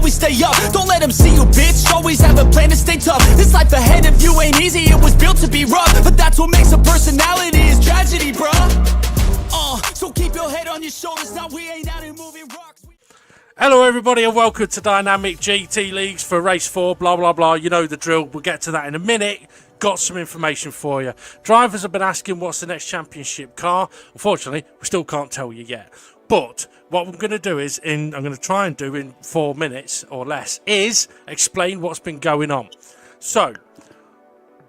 always stay up. Don't let them see you, bitch, always have a plan to stay tough. This life ahead of you ain't easy, it was built to be rough. But that's what makes a personality, is tragedy, bruh. So keep your head on your shoulders, now we ain't out here moving rocks. Hello everybody and welcome to Dynamic GT Leagues for Race 4, blah blah blah, you know the drill, we'll get to that in a minute. Got some information for you. Drivers have been asking what's the next championship car. Unfortunately, we still can't tell you yet. But what I'm going to do is, I'm going to try and do in 4 minutes or less, is explain what's been going on. So,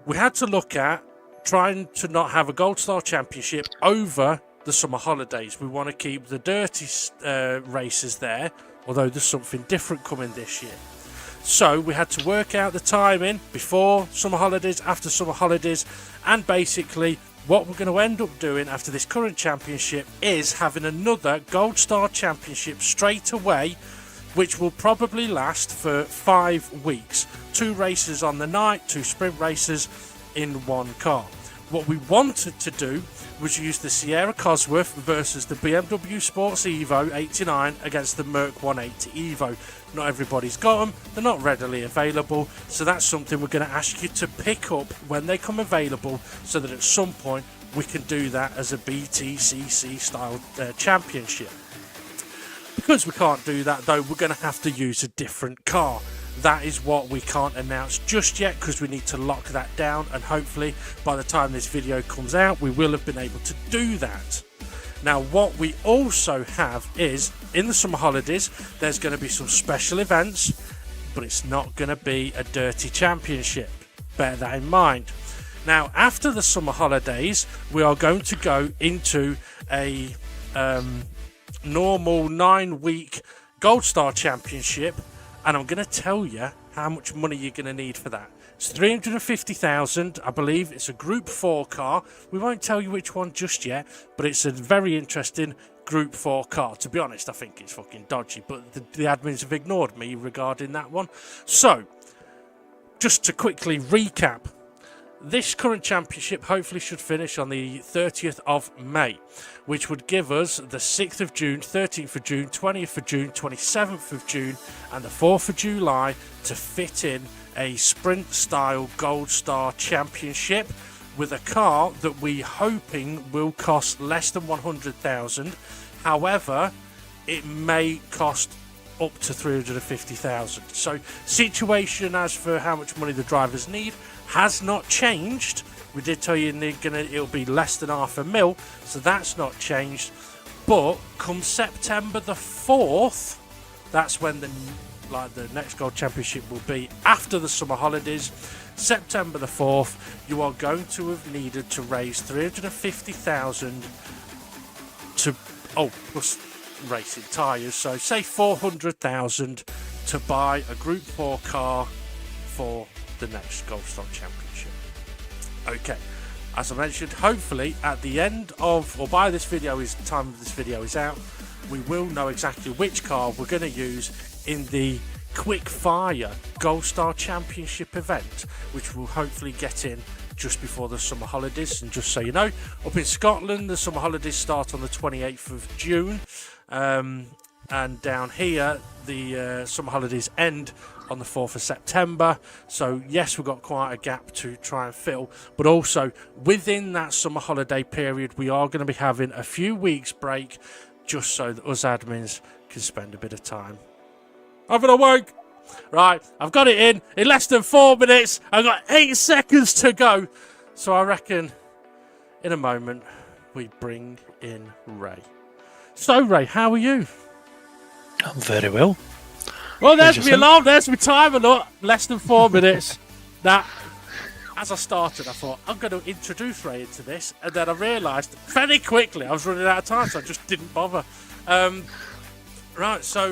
we had to look at trying to not have a Gold Star Championship over the summer holidays. We want to keep the dirty races there, although there's something different coming this year. So we had to work out the timing before summer holidays, after summer holidays, and basically what we're going to end up doing after this current championship is having another Gold Star Championship straight away, which will probably last for 5 weeks. 2 races on the night, 2 sprint races in 1 car. What we wanted to do was use the Sierra Cosworth versus the BMW Sports Evo 89 against the Merc 180 Evo. Not everybody's got them, they're not readily available, so that's something we're going to ask you to pick up when they come available, so that at some point we can do that as a BTCC style championship. Because we can't do that though, we're going to have to use a different car. That is what we can't announce just yet, because we need to lock that down, and hopefully by the time this video comes out we will have been able to do that. Now what we also have is, in the summer holidays there's going to be some special events, but it's not going to be a dirty championship. Bear that in mind. Now after the summer holidays we are going to go into a normal 9-week Gold Star Championship, and I'm going to tell you how much money you're going to need for that. It's 350,000, I believe. It's a Group 4 car. We won't tell you which one just yet, but it's a very interesting Group 4 car. To be honest, I think it's fucking dodgy, but the admins have ignored me regarding that one. So, just to quickly recap, this current championship hopefully should finish on the 30th of May, which would give us the 6th of June, 13th of June, 20th of June, 27th of June and the 4th of July to fit in a sprint style Gold Star Championship with a car that we hoping will cost less than 100,000. However, it may cost up to 350,000. So situation as for how much money the drivers need has not changed. We did tell you it'll be less than $500,000, so that's not changed. But come September the 4th, that's when the next Gold Championship will be after the summer holidays. September the 4th, you are going to have needed to raise 350,000 to plus racing tyres, so say 400,000 to buy a Group 4 car for the next Gold Star Championship. Okay, as I mentioned, hopefully at the end of, or by this time this video is out, we will know exactly which car we're going to use in the quick fire Gold Star Championship event, which will hopefully get in just before the summer holidays. And just so you know, up in Scotland the summer holidays start on the 28th of June, and down here the summer holidays end on the 4th of September. So yes, we've got quite a gap to try and fill, but also within that summer holiday period we are going to be having a few weeks break, just so that us admins can spend a bit of time having a wank. Right, I've got it in less than 4 minutes. I've got 8 seconds to go, so I reckon in a moment we bring in Ray. So Ray, how are you? I'm very well. Well, there's my alarm, there's my timer, look, less than 4 minutes. Now, as I started, I thought, I'm going to introduce Ray into this, and then I realised very quickly I was running out of time, so I just didn't bother. Right, so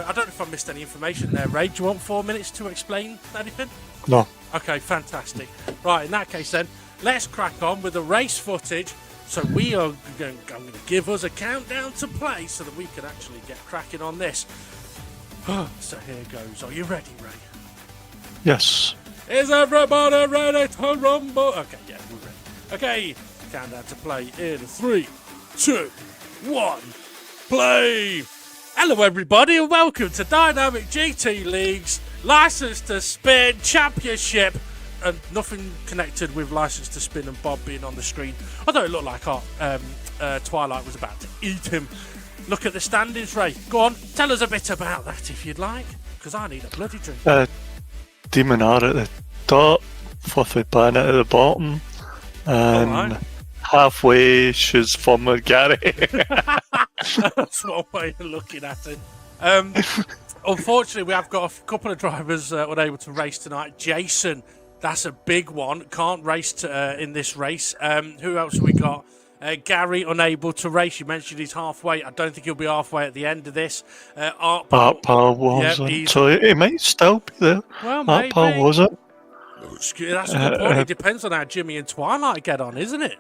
I don't know if I missed any information there, Ray. Do you want 4 minutes to explain anything? No. Okay, fantastic. Right, in that case then, let's crack on with the race footage. So I'm going to give us a countdown to play so that we can actually get cracking on this. So here goes. Are you ready, Ray? Yes. Is everybody ready to rumble? Okay, yeah, we're ready. Okay, countdown to play in 3, 2, 1, play! Hello everybody and welcome to Dynamic GT League's License to Spin Championship, and nothing connected with License to Spin and Bob being on the screen, although it looked like our Twilight was about to eat him. Look at the standings, Ray. Go on, tell us a bit about that if you'd like, because I need a bloody drink. Demon R at the top, Fluffy Planet at the bottom, and halfway she's former Gary. That's one way of looking at it. Unfortunately, we have got a couple of drivers unable to race tonight. Jason, that's a big one, can't race in this race. Who else have we got? Gary, unable to race. You mentioned he's halfway. I don't think he'll be halfway at the end of this. Art Pal wasn't, so he might still be there. Well, maybe. Pal wasn't. That's a good point. It depends on how Jimmy and Twilight get on, isn't it?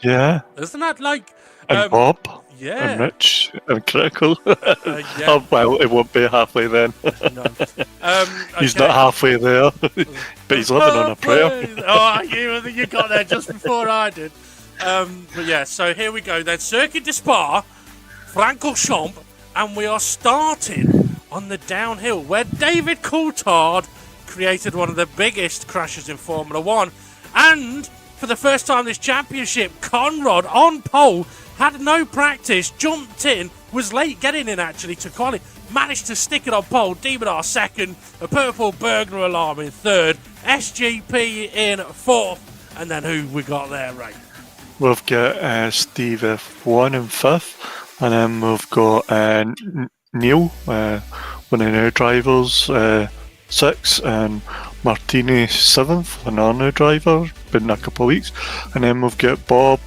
Yeah. Isn't that like... And Bob. Yeah. And Rich. And Critical. Yeah. Oh, well, it won't be halfway then. No. He's not halfway there. But he's living on a prayer. Oh, you got there just before I did. But yeah, so here we go then. Circuit de Spa, Francorchamps, and we are starting on the downhill where David Coulthard created one of the biggest crashes in Formula 1. And for the first time this championship, Conrad on pole, had no practice, jumped in, was late getting in actually to quali, managed to stick it on pole, Demon R second, a purple burglar alarm in third, SGP in fourth, and then who we got there, Ray? We've got Steve F1 in fifth, and then we've got Neil, one of our drivers, sixth, and Martini seventh, another driver, been in a couple of weeks, and then we've got Bob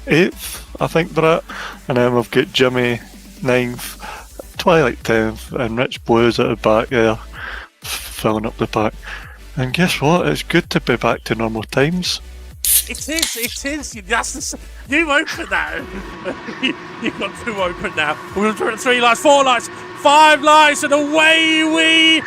eighth, I think they're at, and then we've got Jimmy ninth, Twilight 10th, and Rich Blues at the back there, filling up the pack. And guess what? It's good to be back to normal times. It is. You open that. You've got two open now. We're going to 3 lights, 4 lights, 5 lights, and away we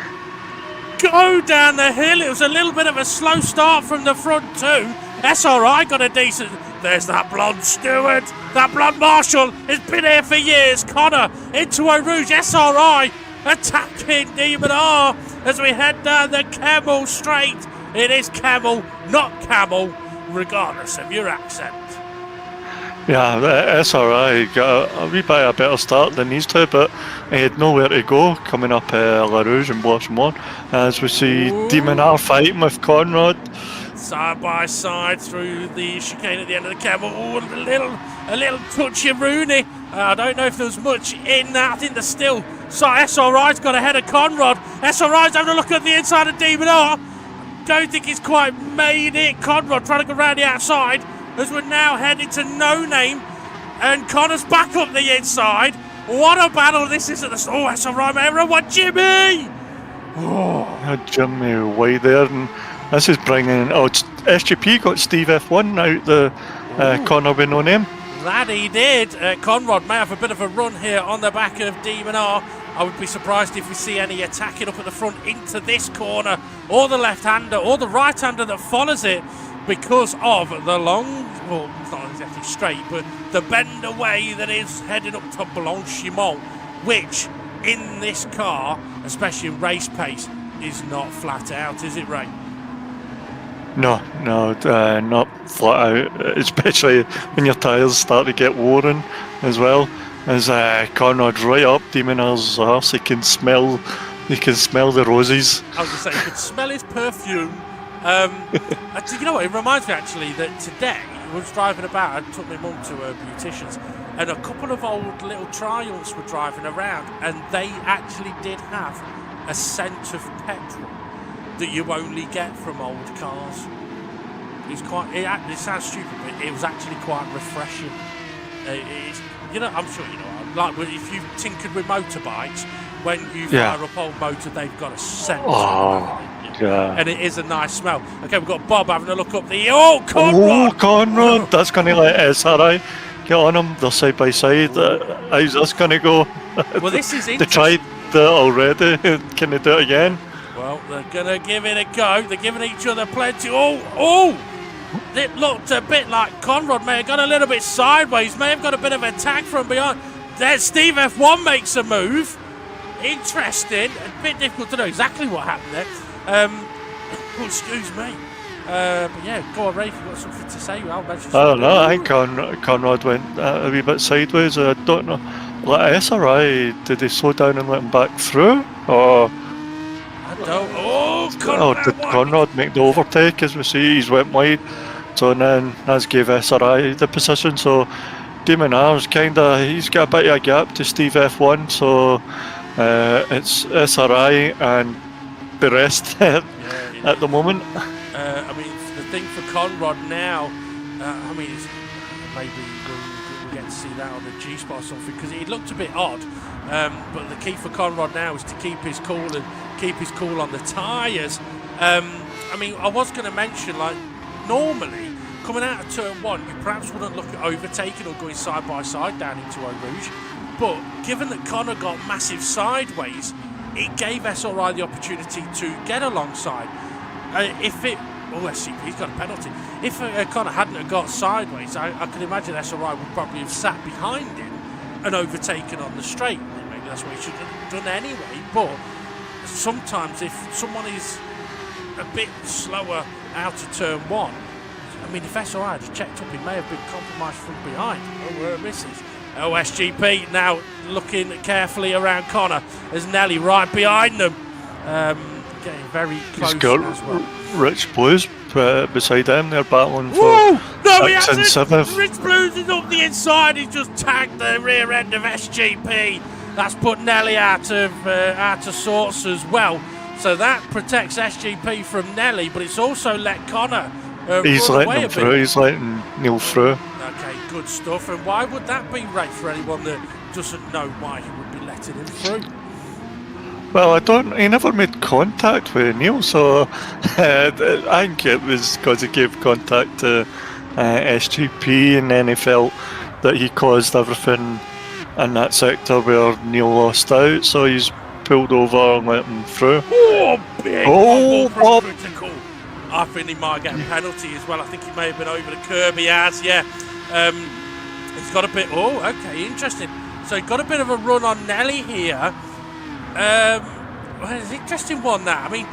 go down the hill. It was a little bit of a slow start from the front too. SRI got a decent... There's that blonde steward. That blonde marshal has been here for years. Connor into Eau Rouge. SRI attacking Demon R as we head down the Camel Straight. It is Camel, not Camel, regardless of your accent. Yeah, the SRI got a wee bit of a better start than these two, but he had nowhere to go coming up La Rouge and Blossom 1. As we see Demon R fighting with Conrad. Side by side through the chicane at the end of the Camel. Oh, a little touch of Rooney. I don't know if there was much in that. I think there's still... So SRI's got ahead of Conrad. SRI's having a look at the inside of Demon R. Don't think he's quite made it. Conrad trying to go around the outside as we're now heading to No Name, and Connor's back up the inside. What a battle this is at the... Oh, SRI, everyone, Jimmy! Oh, Jimmy wide there, and this is bringing... Oh, SGP got Steve F1 out the Connor with No Name. That he did. Conrad may have a bit of a run here on the back of Demon R. I would be surprised if we see any attacking up at the front into this corner, or the left-hander, or the right-hander that follows it, because of the long, well, it's not exactly straight, but the bend away that is heading up to Blanchimont, which in this car, especially in race pace, is not flat out, is it, Ray? No, not flat out, especially when your tyres start to get worn as well. As Conrad's right up Demon R's arse, he can smell the roses. I was going to say, you can smell his perfume. You know what, it reminds me actually that today I was driving about, I took my mum to a beautician's, and a couple of old little Triumphs were driving around, and they actually did have a scent of petrol that you only get from old cars. It sounds stupid, but it was actually quite refreshing. I'm sure you know, like if you've tinkered with motorbikes, when you fire up old motor, they've got a scent. Yeah. And it is a nice smell. Okay, we've got Bob having a look up the... Oh, Conrad! Oh, Conrad! That's going to let SRI get on him. They're side by side. How's this going to go? Well, this is interesting. They tried that already. Can they do it again? Well, they're going to give it a go. They're giving each other plenty. Oh! It looked a bit like Conrad may have gone a little bit sideways, may have got a bit of attack from behind. Then Steve F1 makes a move. Interesting. A bit difficult to know exactly what happened there. Oh, excuse me. But yeah, go on, Ray, if you've got something to say, I'll mention something. I don't know, I think Conrad went a wee bit sideways. I don't know. Like SRI, did they slow down and let him back through? Or I don't. Oh, Conrad! did Conrad make the overtake? As we see, he's went wide. So then that's gave SRI the position. So Damon R's he's got a bit of a gap to Steve F1. So it's SRI and the rest at the moment. I mean, the thing for Conrad now, I mean, maybe we'll get to see that on the G-spot or something, because it looked a bit odd. But the key for Conrad now is to keep his cool and keep his cool on the tyres. I mean, I was going to mention, like, normally, coming out of turn 1, you perhaps wouldn't look at overtaking or going side by side down into Eau Rouge. But given that Connor got massive sideways, it gave SRI the opportunity to get alongside. SCP's got a penalty. If Connor hadn't have got sideways, I can imagine SRI would probably have sat behind him and overtaken on the straight. Maybe that's what he should have done anyway. But sometimes if someone is a bit slower out of turn 1, I mean, if SRI had checked up, he may have been compromised from behind. Oh, misses. SGP now looking carefully around Connor as Nelly right behind them. Getting very close. He's got as well. Rich Blues beside him. They're battling for no, he 6th and hasn't. 7th. Rich Blues is up the inside. He's just tagged the rear end of SGP. That's put Nelly out of sorts as well. So that protects SGP from Nelly, but it's also let Connor he's run letting away him a bit. through. He's letting Neil through. Okay, good stuff. And why would that be, right, for anyone that doesn't know why he would be letting him through? Well, he never made contact with Neil, so I think it was because he gave contact to SGP, and then he felt that he caused everything in that sector where Neil lost out, so he's pulled over and let him through. Oh, big Bob. Critical. I think he might get a penalty as well. I think he may have been over the curb. He has, yeah. He's got a bit. Oh, okay, interesting. So he got a bit of a run on Nelly here. Well, it's an interesting one, that. I mean,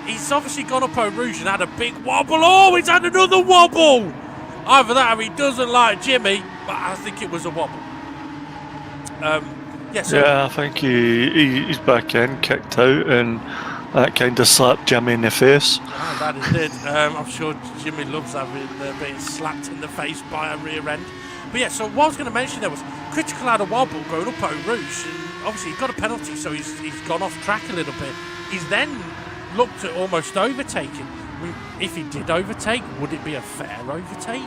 he's obviously gone up Eau Rouge and had a big wobble. Oh, he's had another wobble. Either that or he doesn't like Jimmy, but I think it was a wobble. Yeah, I think he's back in, kicked out, and that kind of slapped Jimmy in the face. Oh, that it did. I'm sure Jimmy loves having being slapped in the face by a rear end. But yeah, so what I was going to mention there was Critical had a wobble going up Eau Rouge, and obviously he got a penalty, so he's gone off track a little bit. He's then looked at almost overtaking. I mean, if he did overtake, would it be a fair overtake?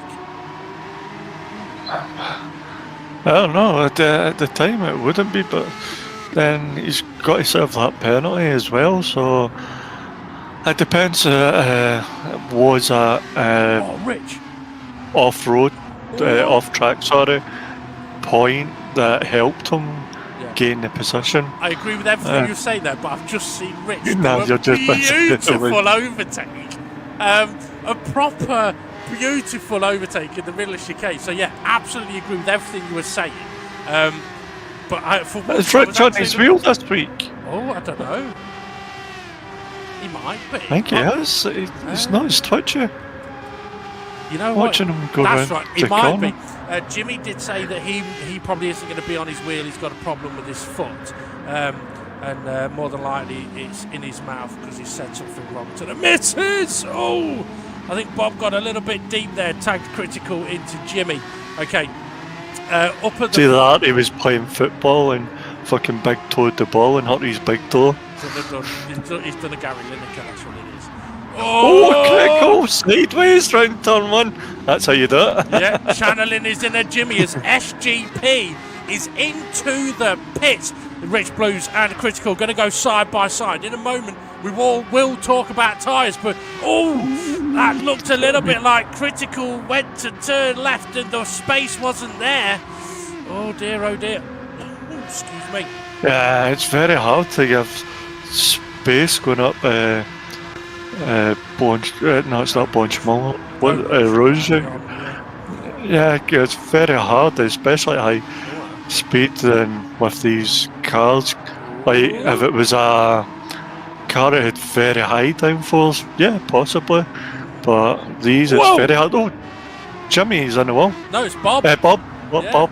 I don't know, at the time it wouldn't be, but then he's got to serve that penalty as well, so it depends. Was a Rich. off-road, off-track, point that helped him gain the position. I agree with everything you say there, but I've just seen Rich do No, a you're just beautiful overtake. A proper beautiful overtake in the middle of chicane. So yeah, absolutely agree with everything you were saying. But Is Rich on his wheel this week? Oh, I don't know. He might be. I think he is. He's not as twitchy. You know Watching what? him go That's round right. He the might corner. be. Jimmy did say that he probably isn't going to be on his wheel. He's got a problem with his foot, and more than likely it's in his mouth because he said something wrong to the missus. Oh, I think Bob got a little bit deep there. Tagged Critical into Jimmy. Okay. Up at the See that? He was playing football and fucking big toed the ball and hurt his big toe. He's done a Gary Lineker, that's what it is. Oh, Critical sideways round turn 1. That's how you do it. Yeah, channeling his inner Jimmy as SGP is into the pit. The Rich Blues and Critical going to go side by side. In a moment, we will talk about tyres, but that looked a little bit like Critical went to turn left and the space wasn't there. Oh dear, oh dear. Excuse me. Yeah, it's very hard to give space going up no, it's not Bonchmont. Rouge. Yeah, it's very hard, especially speed than with these cars. Like, if it was a car that had very high downforce, yeah, possibly. But these, it's Whoa! very hard. Oh, Jimmy's on the wall. No, it's Bob. Bob. What, Yeah. Bob?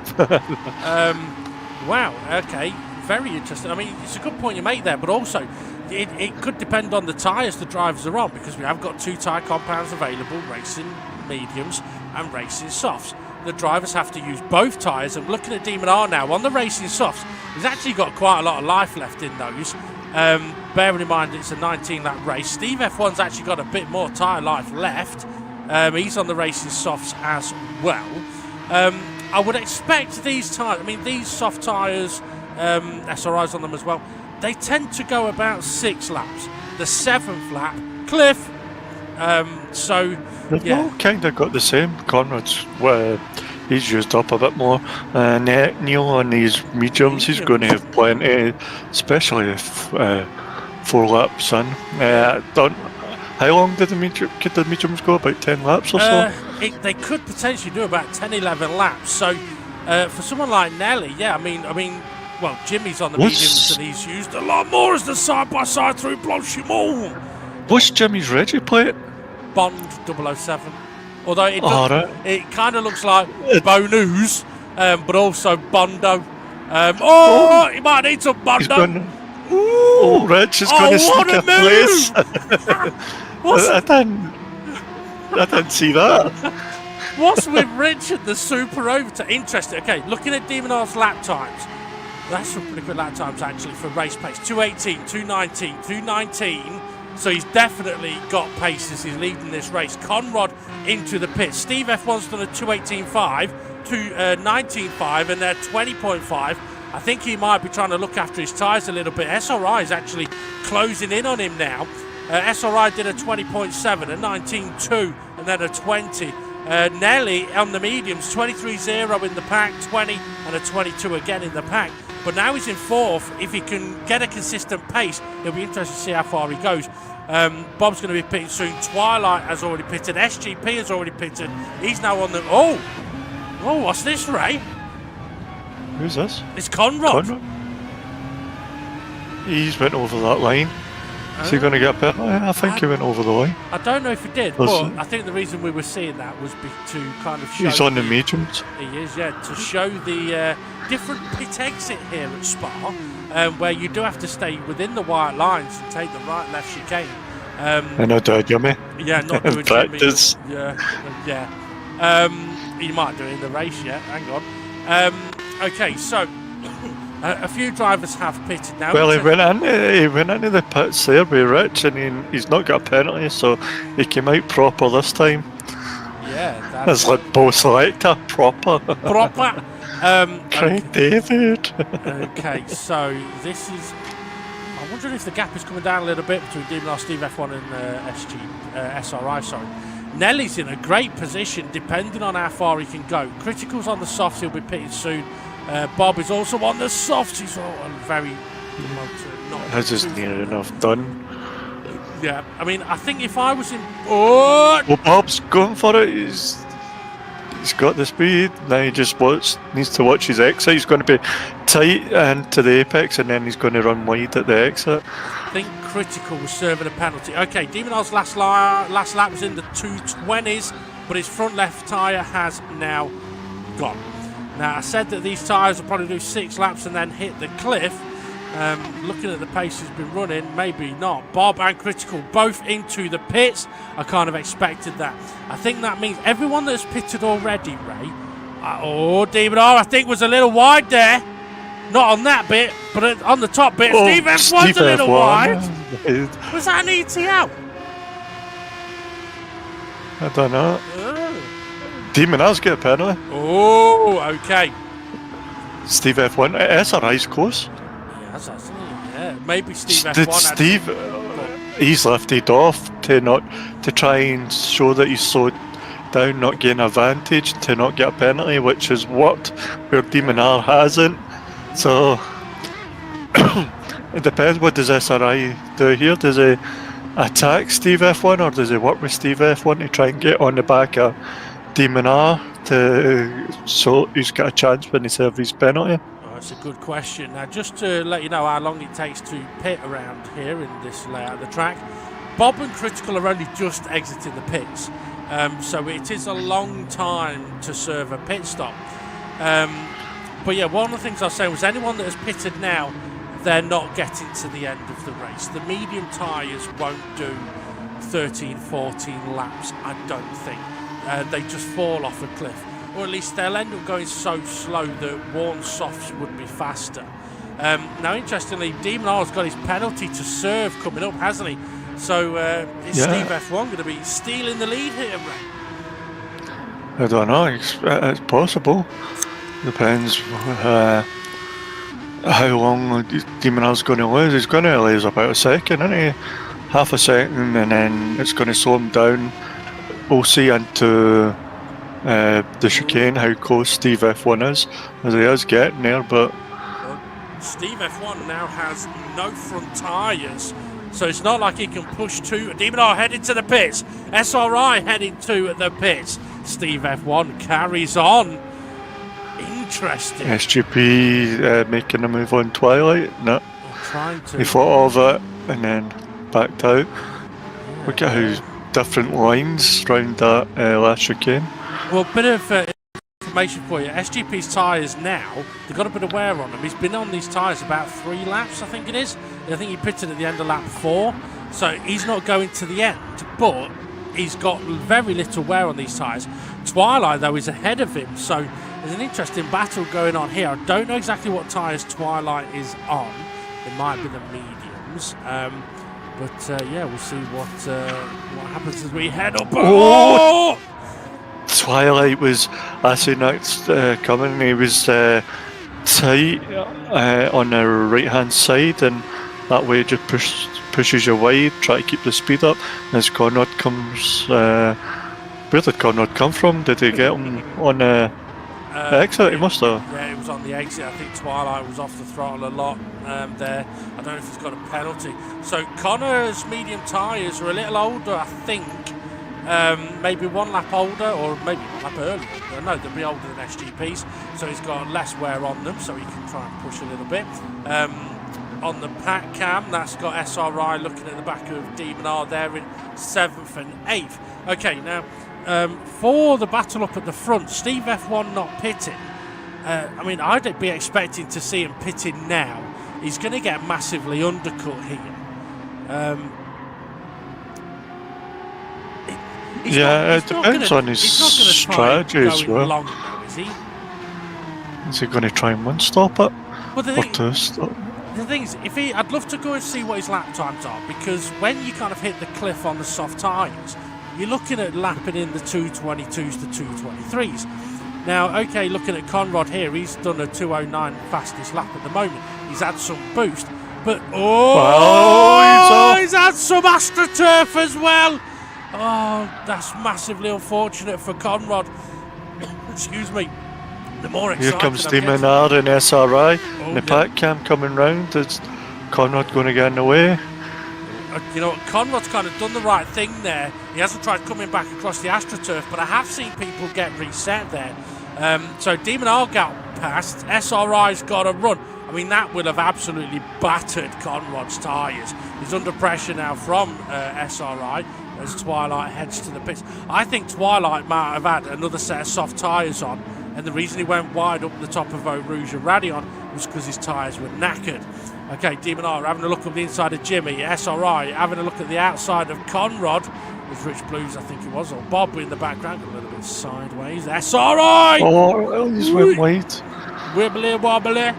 Wow, okay, very interesting. I mean, it's a good point you make there, but also it could depend on the tyres the drivers are on, because we have got 2 tyre compounds available, racing mediums and racing softs. The drivers have to use both tyres, and looking at Demon R now, on the racing softs, he's actually got quite a lot of life left in those. Bearing in mind it's a 19-lap race, Steve F1's actually got a bit more tyre life left. He's on the racing softs as well. I would expect these tyres, I mean, these soft tyres, SRIs on them as well, they tend to go about 6 laps. The 7th lap, cliff. So, They've yeah. all kind of got the same. Conrad's, he's used up a bit more. Neil on these mediums, he's going to have plenty, especially if 4 laps in. How long did the mediums go? About 10 laps or so? They could potentially do about 10, 11 laps. So, for someone like Nelly, yeah, I mean, well, Jimmy's on the mediums and he's used a lot more as the side-by-side through Blanchimont. What's Jimmy's Reggie plate? Bond 007. Although it, Right. it kind of looks like Bonus, but also Bondo. He might need some Bondo. Oh, Rich is going to sneak a place. What's, I didn't see that. what's with Richard the Super Over? Interesting. Okay, looking at Demon R's lap times. That's some pretty good lap times actually for race pace. 2:18, 2:19, 2:19. So he's definitely got pace as he's leading this race. Conrad into the pit. Steve F1's done a 2:18.5, 2:19.5, and they're 20.5. I think he might be trying to look after his tyres a little bit. SRI is actually closing in on him now. SRI did a 20.7, a 19.2, and then a 20. Nelly on the mediums, 23.0 in the pack, 20, and a 22 again in the pack. But now he's in 4th. If he can get a consistent pace, it'll be interesting to see how far he goes. Bob's going to be pitting soon. Twilight has already pitted. SGP has already pitted. He's now on the... Oh, what's this, Ray? Who's this? It's Conrad. He's went over that line. Is he going to get a penalty? I think he went over the line. I don't know if he did, but I think the reason we were seeing that was to kind of show... He's on the mediums. He is, yeah, to show the different pit exit here at Spa, where you do have to stay within the white lines and take the right, left chicane. I know, Jimmy. Yeah, not doing practice. Jimmy. Yeah. You might do it in the race, yeah. Hang on. Okay, so a few drivers have pitted now. Well, he went into the pits there with Rich, and he's not got a penalty, so he came out proper this time. Yeah, that's like both selector proper. Proper. Craig David. Okay, so this is. I'm wondering if the gap is coming down a little bit between Demon R, Steve F1 and SRI. Sorry. Nelly's in a great position, depending on how far he can go. Critical's on the softs; he'll be pitted soon. Bob is also on the softs. He's very. That's just near enough done. Yeah, I mean, I think if I was in... Oh! Well, Bob's going for it. He's got the speed. Now he just needs to watch his exit. He's going to be tight into the apex, and then he's going to run wide at the exit. I think Critical was serving a penalty. Okay, Demon R's last lap was in the 2:20s, but his front left tyre has now gone. Now, I said that these tyres will probably do 6 laps and then hit the cliff. Looking at the pace he's been running, maybe not. Bob and Critical both into the pits. I kind of expected that. I think that means everyone that's pitted already, Ray. Demon R, I think was a little wide there. Not on that bit, but on the top bit. Steve F1's a little wide. Was that an ETL? I don't know. Demon R's get a penalty. Oh, okay. Steve F1. SRI's close. Yeah, maybe Steve F1. He's lifted off to try and show that he's slowed down, not gain advantage, to not get a penalty, which has worked where Demon R hasn't. So it depends. What does SRI do here? Does he attack Steve F1, or does he work with Steve F1 to try and get on the back of Demon R so he's got a chance when he serves his penalty? Oh, that's a good question. Now, just to let you know how long it takes to pit around here in this layout of the track, Bob and Critical are only just exiting the pits, so it is a long time to serve a pit stop. But yeah, one of the things I was saying was anyone that has pitted now, they're not getting to the end of the race. The medium tyres won't do 13, 14 laps, I don't think. They just fall off a cliff. Or at least they'll end up going so slow that worn softs would be faster. Now, interestingly, Demon R's got his penalty to serve coming up, hasn't he? So is Steve F1 going to be stealing the lead here, Ray? I don't know. It's possible. Depends how long Demon R's going to lose. He's going to lose about a second, isn't he? Half a second, and then it's going to slow him down. We'll see into the chicane how close Steve F1 is, as he is getting there, but... Well, Steve F1 now has no front tyres, so it's not like he can push two. Demon R heading to the pits. SRI heading to the pits. Steve F1 carries on. Interesting. SGP making a move on Twilight. No. Trying to. He thought of it and then backed out. Yeah. Look at how different lines round that last chicane. Well, a bit of information for you. SGP's tyres now, they've got a bit of wear on them. He's been on these tyres about 3 laps, I think it is. I think he pitted at the end of lap 4. So he's not going to the end, but he's got very little wear on these tyres. Twilight, though, is ahead of him. So there's an interesting battle going on here. I don't know exactly what tyres Twilight is on. It might be the mediums. But yeah, we'll see what happens as we head up. Oh! Twilight was, I see next coming, he was tight on the right hand side, and that way it just pushes you wide, try to keep the speed up. And as Conrad comes, where did Conrad come from? Did he get him on the exit? He must have. Yeah, it was on the exit. I think Twilight was off the throttle a lot there. I don't know if he's got a penalty. So Connor's medium tyres are a little older, I think. Maybe 1 lap older, or maybe 1 lap earlier. No, they'll be older than SGP's, so he's got less wear on them, so he can try and push a little bit. On the pack cam, that's got SRI looking at the back of Demon R there in 7th and 8th. Okay, now for the battle up at the front, Steve F1 not pitting. I mean, I'd be expecting to see him pitting now. He's going to get massively undercut here. It depends on his strategy as well. Long, though, is he? Is he going to try and one-stop it? Well, the The thing is, I'd love to go and see what his lap times are, because when you kind of hit the cliff on the soft tyres, you're looking at lapping in the 222s to 223s. Now, okay, looking at Conrad here, he's done a 209 fastest lap at the moment. He's had some boost, but he's had some AstroTurf as well. Oh, that's massively unfortunate for Conrad. Excuse me. The more excited here comes Demon R and SRI. Oh, the pack cam coming round. Is Conrad going to get in the way? You know, Conrad's kind of done the right thing there. He hasn't tried coming back across the AstroTurf, but I have seen people get reset there. So Demon R got past. SRI's got a run. I mean, that will have absolutely battered Conrad's tyres. He's under pressure now from SRI as Twilight heads to the pits. I think Twilight might have had another set of soft tyres on, and the reason he went wide up the top of Eau Rouge and Radion was because his tyres were knackered. Okay, Demon R having a look up the inside of Jimmy. SRI having a look at the outside of Conrad. With Rich Blues, I think it was, or Bob in the background, a little bit sideways. SRI! Oh, he's went wide. Wibbly wobbly.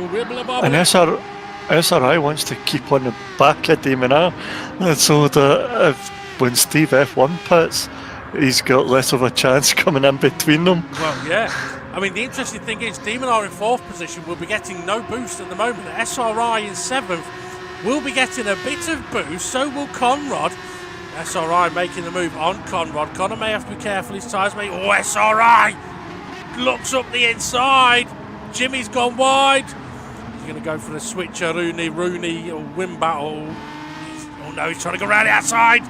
Wibbly wobbly. And SRI wants to keep on the back of Demon R, and so that when Steve F1 pits, he's got less of a chance coming in between them. Well, yeah. I mean, the interesting thing is Demon R in 4th position will be getting no boost at the moment. SRI in 7th will be getting a bit of boost, so will Conrad. SRI making the move on Conrad. Connor may have to be careful, his tyres may... Oh, SRI looks up the inside. Jimmy's gone wide. He's going to go for the switcher, Rooney, or win battle. Oh no, he's trying to go around the outside.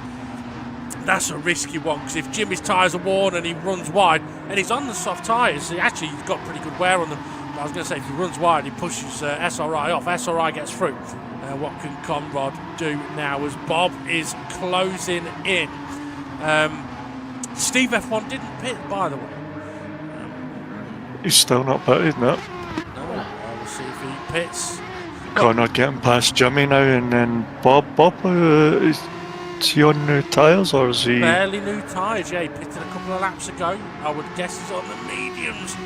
that's a risky one, because if Jimmy's tyres are worn and he runs wide, and he's on the soft tyres, he's got pretty good wear on them. But I was going to say, if he runs wide, he pushes SRI off. SRI gets through. What can Conrad do now as Bob is closing in? Steve F1 didn't pit, by the way. He's still not pitted, no. No, we'll see if he pits. Conrad getting past Jimmy now, and then Bob, is he on new tyres, or is he... Fairly new tyres, yeah, he pitted a couple of laps ago. I would guess he's on the mediums.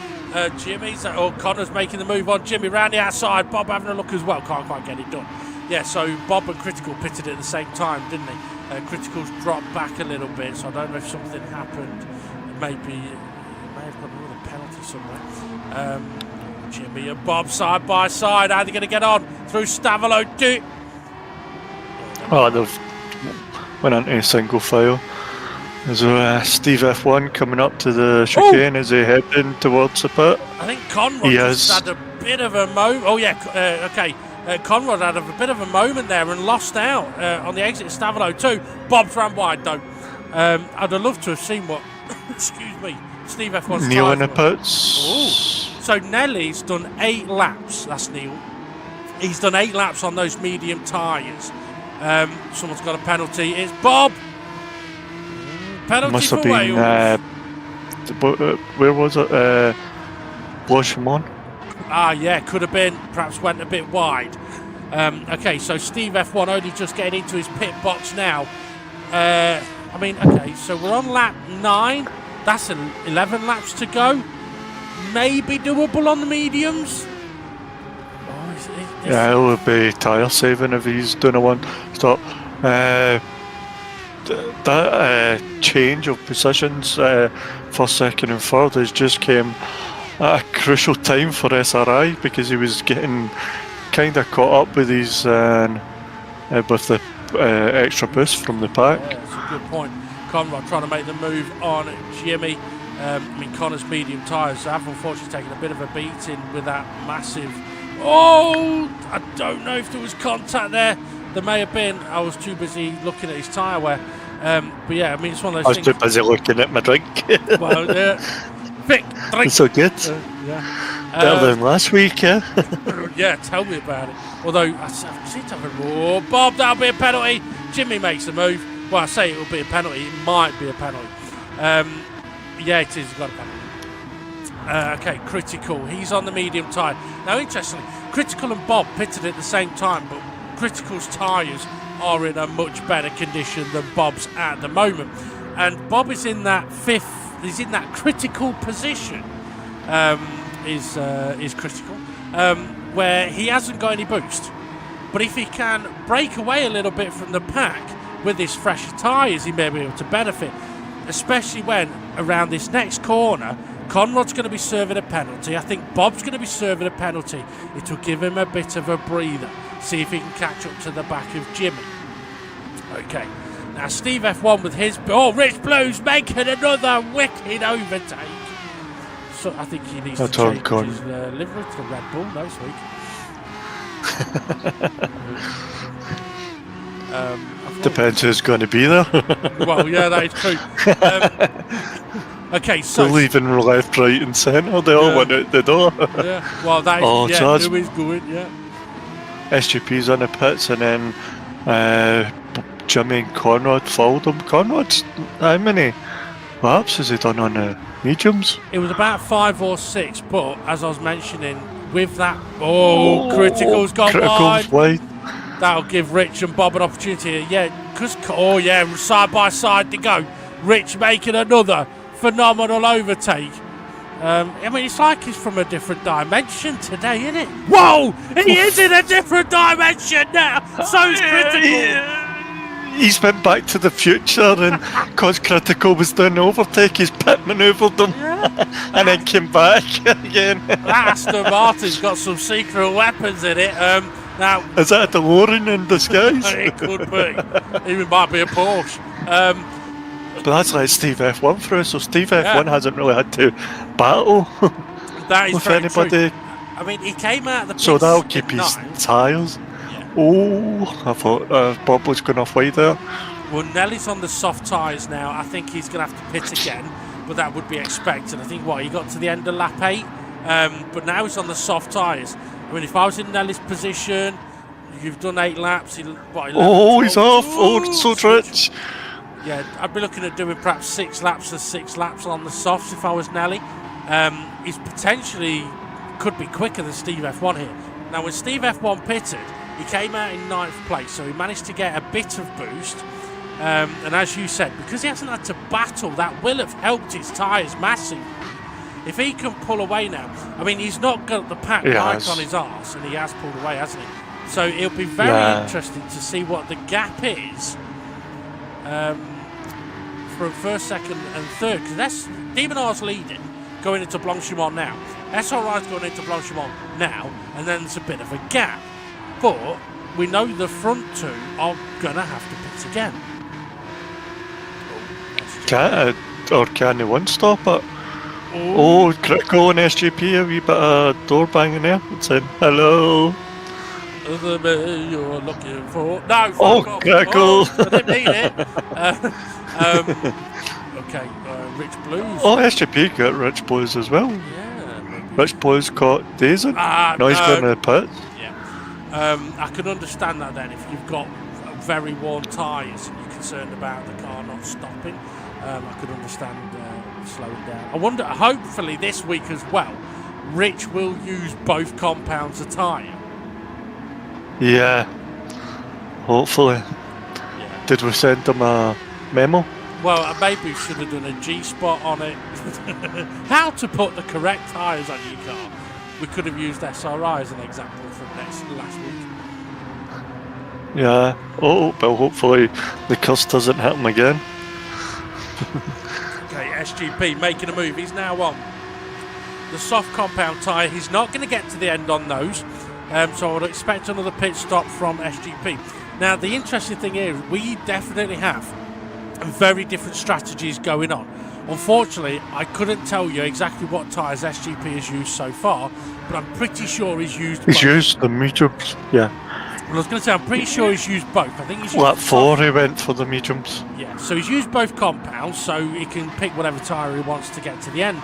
Jimmy's, Connor's making the move on Jimmy round the outside. Bob having a look as well, can't quite get it done. Yeah, so Bob and Critical pitted at the same time, didn't they? Critical's dropped back a little bit, so I don't know if something happened. Maybe he may have got another penalty somewhere. Jimmy and Bob side by side. How are they going to get on through Stavolo? Oh, they've went into a single file. There's Steve F1 coming up to the chicane. Is he heading towards the pit? I think Conrad just had a bit of a moment. Oh, yeah, okay. Conrad had a bit of a moment there and lost out on the exit of Stavolo too. Bob's ran wide though. I'd have loved to have seen what, excuse me, Steve F1's Neil in the were. pits. Ooh. So Nelly's done 8 laps. That's Neil. He's done 8 laps on those medium tyres. Someone's got a penalty. It's Bob. Penalty Must have for been. Wales. Where was it? Blanchimont. Ah, yeah, could have been. Perhaps went a bit wide. Okay, so Steve F1 only just getting into his pit box now. I mean, okay, so we're on lap 9. That's 11 laps to go. Maybe doable on the mediums. Yeah, it would be tyre saving if he's doing a one stop. That change of positions, first, second, and third, has just came at a crucial time for SRI, because he was getting kind of caught up with his with the extra boost from the pack. Yeah, that's a good point. Conrad trying to make the move on Jimmy. I mean, Connor's medium tyres have unfortunately taken a bit of a beating with that massive. Oh, I don't know if there was contact there. There may have been. I was too busy looking at his tyre wear. But yeah, I mean, it's one of those things. I was too busy looking at my drink. Well, yeah. Vic, drink. It's so good. Yeah. Better than last week, yeah? Yeah, tell me about it. Although, I seem to have a roar. Bob, that'll be a penalty. Jimmy makes the move. Well, I say it will be a penalty. It might be a penalty. Yeah, it is. He's got a penalty. Okay, Critical. He's on the medium tyre. Now, interestingly, Critical and Bob pitted at the same time, but Critical's tyres are in a much better condition than Bob's at the moment. And Bob is in that he's in that critical position, is Critical, where he hasn't got any boost. But if he can break away a little bit from the pack with his fresh tyres, he may be able to benefit, especially when around this next corner, Conrad's going to be serving a penalty. I think Bob's going to be serving a penalty. It will give him a bit of a breather. See if he can catch up to the back of Jimmy. Okay. Now Steve F1 with his... Oh, Rich Blues making another wicked overtake. So I think he needs to change his livery to Red Bull next week. Depends who's going to be there. Well, yeah, that is true. Okay, so... They're leaving left, right and centre. They all went out the door. Yeah, well, that is... Oh, yeah, so who is good, yeah. SGP's on the pits, and then Jimmy and Conrad followed him. Conrad's, how many laps has he done on the mediums? It was about 5 or 6, but as I was mentioning, with that... Oh, Critical's gone wide. That'll give Rich and Bob an opportunity. Yeah, because... Oh, yeah, side by side to go. Rich making another phenomenal overtake. I mean, it's like he's from a different dimension today, isn't it? Whoa! He is in a different dimension now! So's Critical! He's went back to the future, and because Critical was doing the overtake, he's pit manoeuvred them, and then came back again. That Aston Martin's got some secret weapons in it. Now, is that a DeLorean in disguise? It could be. Even might be a Porsche. But that's like Steve F1 through, so Steve F1 hasn't really had to battle that is with very anybody. True. I mean, he came out of the pits. So that'll keep his tyres. Yeah. Oh, I thought Bob was going off wide there. Well, Nelly's on the soft tyres now. I think he's going to have to pit again, but that would be expected. I think, he got to the end of lap 8, but now he's on the soft tyres. I mean, if I was in Nelly's position, you've done 8 laps. He's off. Oh, so rich. Yeah, I'd be looking at doing perhaps 6 laps and 6 laps on the softs if I was Nelly. He's potentially could be quicker than Steve F1 here. Now, when Steve F1 pitted, he came out in 9th place, so he managed to get a bit of boost. And as you said, because he hasn't had to battle, that will have helped his tyres massively. If he can pull away now, I mean, he's not got the pack bike on his arse, and he has pulled away, hasn't he? So it'll be very interesting to see what the gap is from first, second, and third. Because that's DB9's leading, going into Blanchimont now. SRI's going into Blanchimont now, and then there's a bit of a gap. But we know the front 2 are going to have to pit again. Can they one stop it? Oh, Critical and SGP, a wee bit of door banging there. It's saying, hello. The man you're looking for. No, Critical. I didn't mean it. Okay, Rich Blues. Oh, SGP got Rich Blues as well. Yeah. Maybe. Rich Blues caught Daisy. Now he's going to the pits. Yeah. I can understand that then if you've got very worn tyres and you're concerned about the car not stopping. I could understand slowing down. I wonder, hopefully this week as well, Rich will use both compounds of tyre. Yeah, hopefully. Yeah. Did we send him a memo? Well, maybe we should have done a G-spot on it. How to put the correct tyres on your car. We could have used SRI as an example from last week. Yeah. Oh, but hopefully the cuss doesn't hit him again. Okay, SGP making a move. He's now on the soft compound tyre. He's not going to get to the end on those. So I would expect another pit stop from SGP. Now, the interesting thing is we definitely have very different strategies going on. Unfortunately, I couldn't tell you exactly what tyres SGP has used so far, but I'm pretty sure he's used both. He's used the mediums, yeah. Well, I was going to say, I'm pretty sure he's used both. I think he's used Lap 4 he went for the mediums. Yeah, so he's used both compounds, so he can pick whatever tyre he wants to get to the end.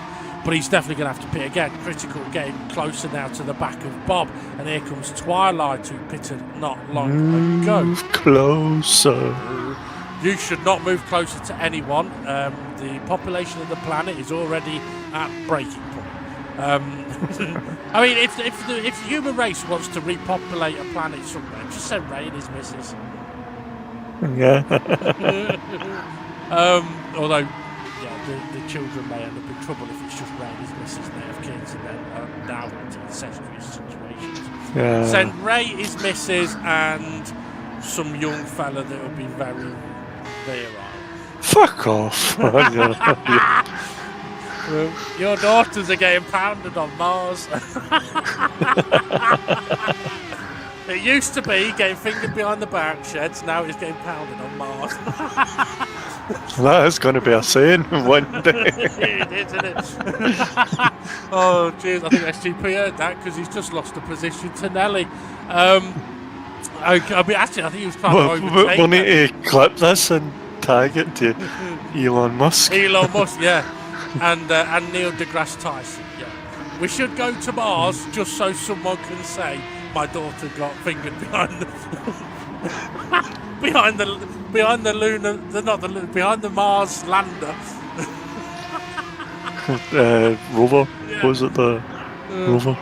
But he's definitely going to have to pit again. Critical getting closer now to the back of Bob. And here comes Twilight, who pitted not long ago. Move closer. You should not move closer to anyone. The population of the planet is already at breaking point. I mean, if the human race wants to repopulate a planet somewhere, just send Ray and his missus. Yeah. Although, yeah, the children may end up in trouble if it's just Ray and his missus and they have kids and then now into incestuous situations. Yeah. Send Ray, his missus, and some young fella that will be very virile. Fuck off. Your daughters are getting pounded on Mars. It used to be getting fingered behind the barrack sheds, now it's getting pounded on Mars. That is going to be a saying one day. It is, isn't it? Oh, jeez, I think SGP heard that because he's just lost the position to Nelly. Okay, I mean, actually, I think he was trying to overtake. We'll need to clip this and tag it to Elon Musk. Elon Musk, yeah. And Neil deGrasse Tyson, yeah. We should go to Mars just so someone can say my daughter got fingered behind the behind the lunar, behind the Mars lander. Rover, Yeah. was it the rover?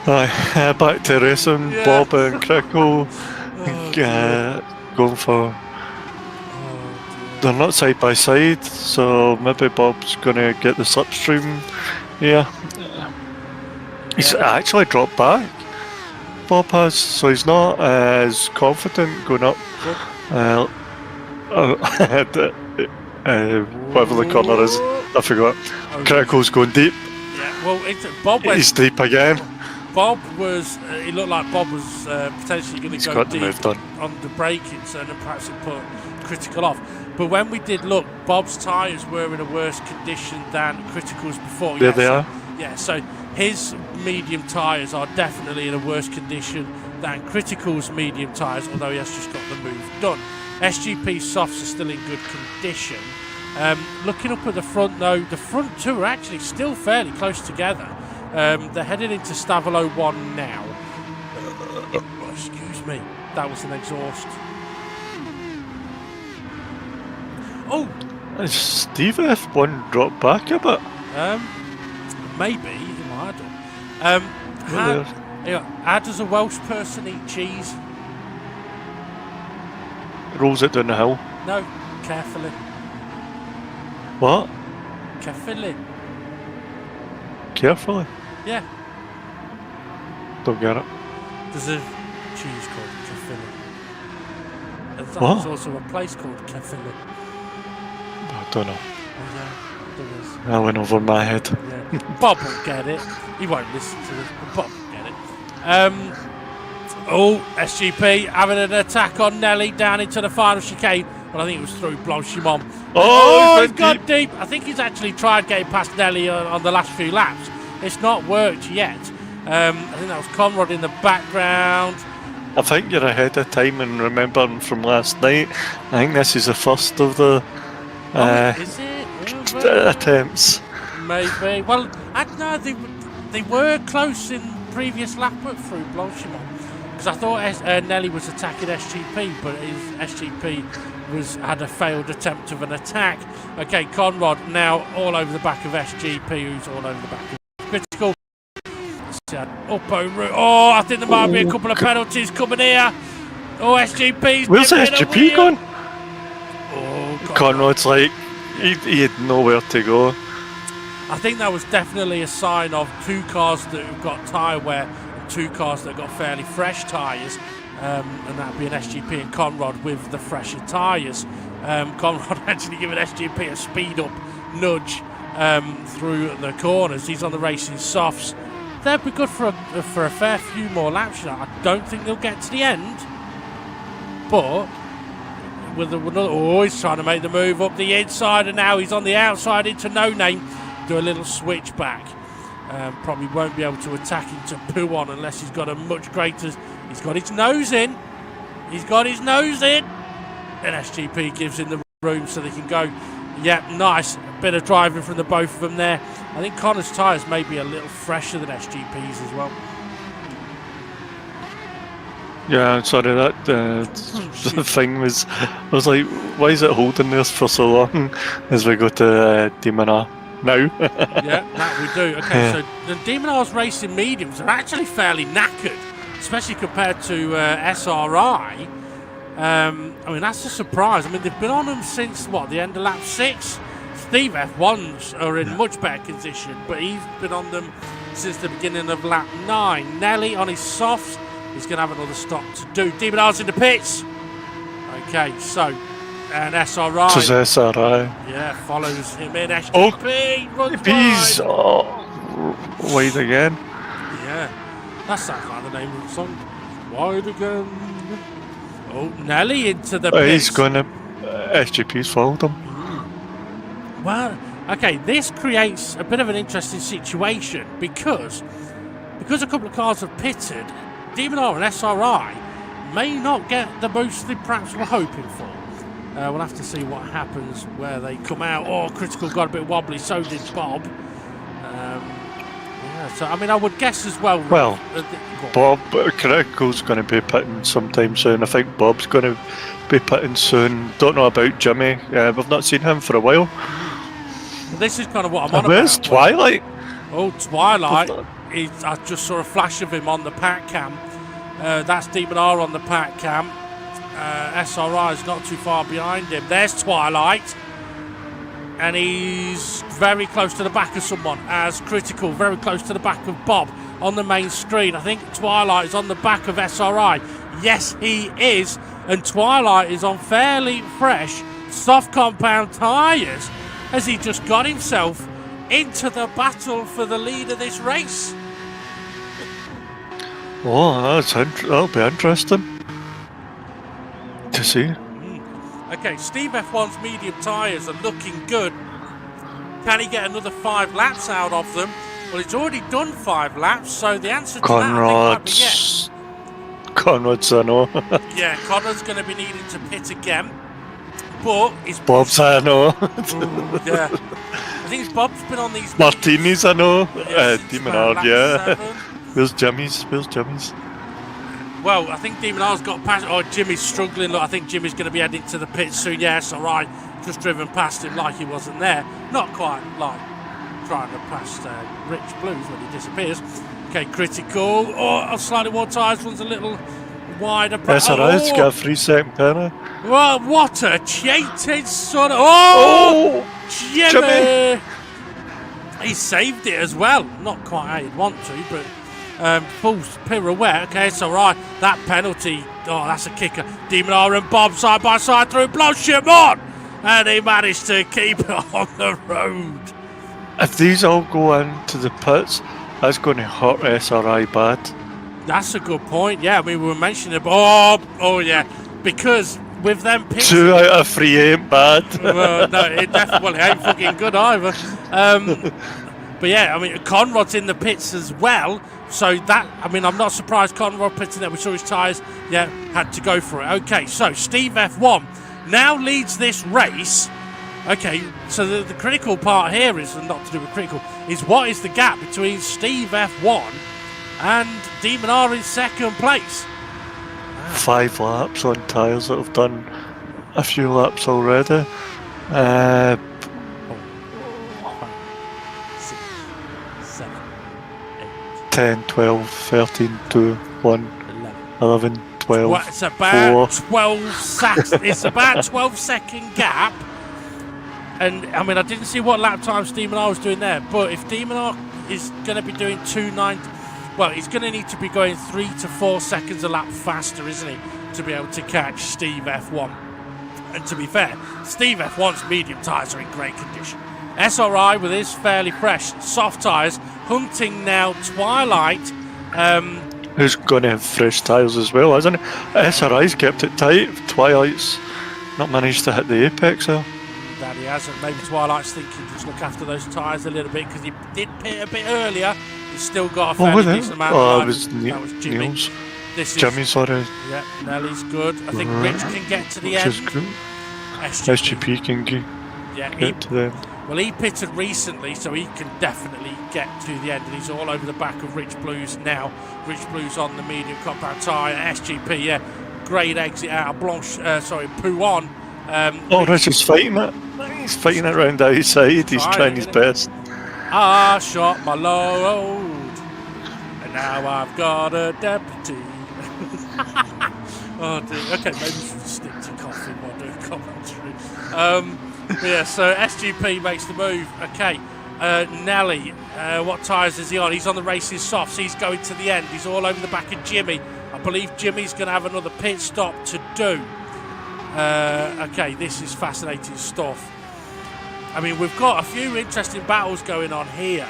Aye, back to racing. Yeah. Bob and Critical going for. They're not side by side, so maybe Bob's going to get the slipstream here. He's actually dropped back, Bob has, so he's not as confident going up. Whatever the corner is, I forgot. Critical's going deep. Yeah, well, Bob went. He's deep again. Bob was. It looked like Bob was potentially going to go deep on the braking, so then perhaps it put Critical off. But when we did look, Bob's tyres were in a worse condition than Critical's before. There they are. Yeah, so his medium tyres are definitely in a worse condition than Critical's medium tyres, although he has just got the move done. SGP softs are still in good condition. Looking up at the front though, the front two are actually still fairly close together. They're headed into Stavolo 1 now. Oh, excuse me, that was an exhaust. Oh! Is Steve F1 dropped back a bit? Maybe, he might have done. How does a Welsh person eat cheese? Rolls it down the hill. No, carefully. What? Carefully. Carefully? Yeah. Don't get it. There's a cheese called Carefully. There's What? also a place called Carefully. I don't know. Oh, yeah, there is. That went over my head. Yeah. Bob will get it. He won't listen to this, but Bob will get it. SGP having an attack on Nelly down into the final chicane, but I think it was through Blanchimont. Oh, he's got deep. I think he's actually tried getting past Nelly on the last few laps. It's not worked yet. I think that was Conrad in the background. I think you're ahead of time and remembering from last night. I think this is the first of the Is it? attempts. Maybe. Well, I don't know. They were close in previous lap through Blanchimont. Because I thought Nelly was attacking SGP, but his SGP had a failed attempt of an attack. Okay, Conrad now all over the back of SGP, who's all over the back of Critical. Oh, I think there might be a couple of penalties coming here. Oh, SGP's Where's SGP gone? Oh, Conrad's like, he had nowhere to go. I think that was definitely a sign of two cars that have got tyre wear and two cars that have got fairly fresh tyres. And that being SGP and Conrad with the fresher tyres. Conrad actually giving SGP a speed up nudge through the corners. He's on the racing softs. They'll be good for a fair few more laps. I don't think they'll get to the end, but with another, he's trying to make the move up the inside, and now he's on the outside into No Name. Do a little switch back. Probably won't be able to attack into Pouon unless he's got a much greater. He's got his nose in. He's got his nose in. And SGP gives him the room so they can go. Yep, nice. A bit of driving from the both of them there. I think Connor's tyres may be a little fresher than SGP's as well. Yeah, sorry, that the thing was, I was like, why is it holding this for so long as we go to Demona now? Yeah, that we do. Okay, so the Demonar's racing mediums are actually fairly knackered, especially compared to SRI. I mean, that's a surprise. I mean, they've been on them since, what, the end of lap 6? Steve F1s are in much better condition, but he's been on them since the beginning of lap 9. Nelly on his softs, he's going to have another stop to do. Demonar's in the pits. Okay, so, and SRI. This is SRI. Yeah, follows him in. SGP runs He's wide. wide again. Yeah, that sounds like the name of the song. Wide again. Oh, Nelly into the pits. He's going to... SGP's followed him. Well, okay, this creates a bit of an interesting situation because a couple of cars have pitted, Demonar and SRI may not get the boost they perhaps were hoping for. We'll have to see what happens where they come out. Oh, Critical got a bit wobbly, so did Bob. Yeah, so I mean, I would guess as well. Well, Bob, Critical's going to be pitting sometime soon. I think Bob's going to be pitting soon. Don't know about Jimmy. We've not seen him for a while. This is kind of what I'm on Where's about. Twilight? Oh, Twilight. I just saw a flash of him on the pack cam. That's Demonar on the pack cam. SRI is not too far behind him. There's Twilight. And he's very close to the back of someone as Critical, very close to the back of Bob on the main screen. I think Twilight is on the back of SRI. Yes, he is. And Twilight is on fairly fresh, soft compound tyres as he just got himself into the battle for the lead of this race. Oh, that'll be interesting to see. Okay, Steve F1's medium tyres are looking good. Can he get another 5 laps out of them? Well, he's already done 5 laps, so the answer to that I think might be yes. Conrad's a no. Yeah, Connor's going to be needing to pit again. But it's Bob's a no. Yeah. I think Bob's been on these. Martini's a no. since Demon about R, lap yeah. 7. Where's Jimmy's? Where's Jimmy's? Well, I think Demon R's got past. Oh, Jimmy's struggling. Look, I think Jimmy's going to be heading to the pits soon. Yes, all right. Just driven past him like he wasn't there. Not quite like trying to pass Rich Blues when he disappears. Okay, critical. Oh, slightly more tyres. Runs a little wider. SRI's got a 3 second penalty. Well, what a cheated son of... Oh! Jimmy! He saved it as well. Not quite how you'd want to, but full pirouette. Okay, it's all right. That penalty, oh, that's a kicker. Demon R and Bob side by side through Blowship on! And he managed to keep it on the road. If these all go into the pits, that's going to hurt SRI bad. That's a good point. Yeah, I mean, we were mentioning it. Oh, yeah. Because with them pits... 2 out of 3 ain't bad. Well, no, it definitely ain't fucking good either. But yeah, I mean, Conrod's in the pits as well. So that, I mean, I'm not surprised Conrod pitting there. We saw his tyres, yeah, had to go for it. Okay, so Steve F1 now leads this race. Okay, so the critical part here is, and not to do with critical, is what is the gap between Steve F1 and Demon R in second place? 5 laps on tyres that have done a few laps already. 6, 7, 8, 10, 12, 13, 2, 1, 11, 12. well, it's about 4. 12 seconds. It's about 12-second gap. And I mean, I didn't see what lap times Demon R was doing there, but if Demon R is going to be doing 2.9, well, he's going to need to be going 3 to 4 seconds a lap faster, isn't he, to be able to catch Steve F1. And to be fair, Steve F1's medium tyres are in great condition. SRI with his fairly fresh soft tyres, hunting now Twilight. Who's going to have fresh tyres as well, isn't it? SRI's kept it tight. Twilight's not managed to hit the apex there. That he hasn't. Maybe Twilight's thinking just look after those tyres a little bit because he did pit a bit earlier. He's still got a fairly decent amount of it time. was That was Jimmy. Neil's. This is, Jimmy, sorry. Yeah, Nelly's good. I think Rich can get to the end. Which is good. SGP can get to the end. Well, he pitted recently, so he can definitely get to the end, and he's all over the back of Rich Blues now. Rich Blues on the medium compound tyre. SGP, yeah, great exit out of Pouon. Rich is fighting it. He's fighting it round the outside. He's trying his best. I shot my load, and now I've got a deputy. Oh dear. Okay, maybe we should stick to coughing while doing commentary. Yeah, so SGP makes the move. Okay, Nelly, what tyres is he on? He's on the racing softs. He's going to the end. He's all over the back of Jimmy. I believe Jimmy's going to have another pit stop to do. Okay, this is fascinating stuff. I mean, we've got a few interesting battles going on here.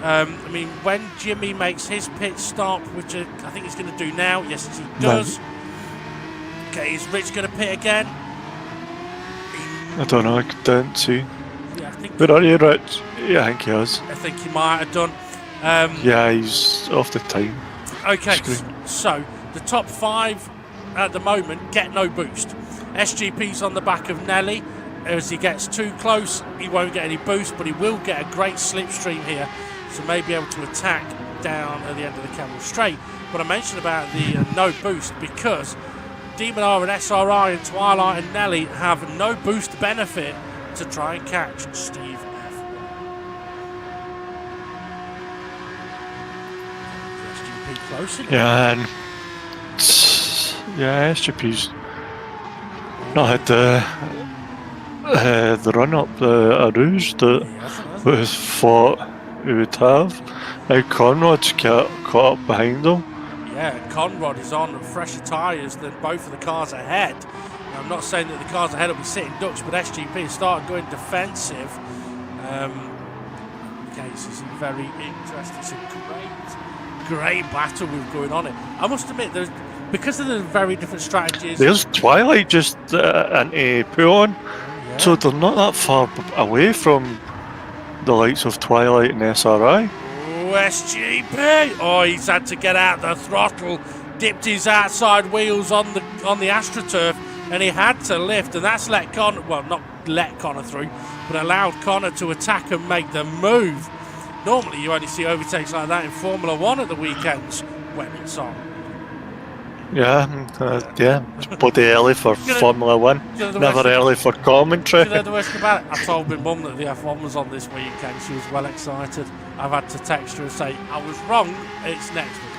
I mean, when Jimmy makes his pit stop, which I think he's going to do now. Yes, he does. No. Okay, is Rich going to pit again? I don't know, I don't see. Yeah, I think. Where are you, Rich? Yeah, I think he has. I think he might have done. Yeah, he's off the time. Okay, so the top 5 at the moment get no boost. SGP's on the back of Nelly. As he gets too close, he won't get any boost, but he will get a great slipstream here, so may be able to attack down at the end of the Camel Straight. But I mentioned about the no boost because Demon R and SRI and Twilight and Nelly have no boost benefit to try and catch Steve F1. SGP close enough. Yeah, and yeah, SGP's not had the run up the Rouge that was thought he would have. Now Conrad's caught up behind him. Yeah, Conrad is on fresher tyres than both of the cars ahead. Now, I'm not saying that the cars ahead will be sitting ducks, but SGP has started going defensive. Okay, this is very interesting. It's a great battle we've going on here. I must admit, because of the very different strategies. There's Twilight just anti-Pouon, so they're not that far away from the likes of Twilight and SRI. Oh, SGP! Oh, he's had to get out the throttle dipped his outside wheels on the AstroTurf, and he had to lift, and that's let Connor, well, not let Connor through, but allowed Connor to attack and make the move. Normally you only see overtakes like that in Formula 1 at the weekends when it's on. Yeah, it's bloody early for Formula 1, never early for commentary. You know the worst about it? I told my mum that the F1 was on this weekend. She was well excited. I've had to text her and say, I was wrong, it's next week.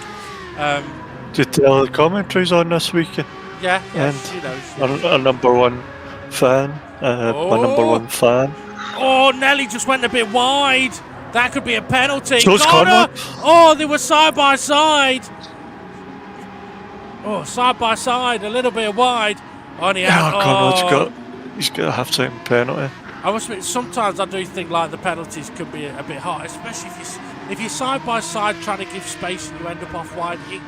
Did you tell the commentary's on this weekend? Yeah, and she knows. Our number one fan, my number one fan. Oh, Nelly just went a bit wide. That could be a penalty. So's Connor. Oh, they were side by side. Oh, side by side, a little bit wide. Connor's he's got a half-second penalty. I must admit, sometimes I do think like the penalties can be a bit hard, especially if you're side by side trying to give space and you end up off wide. It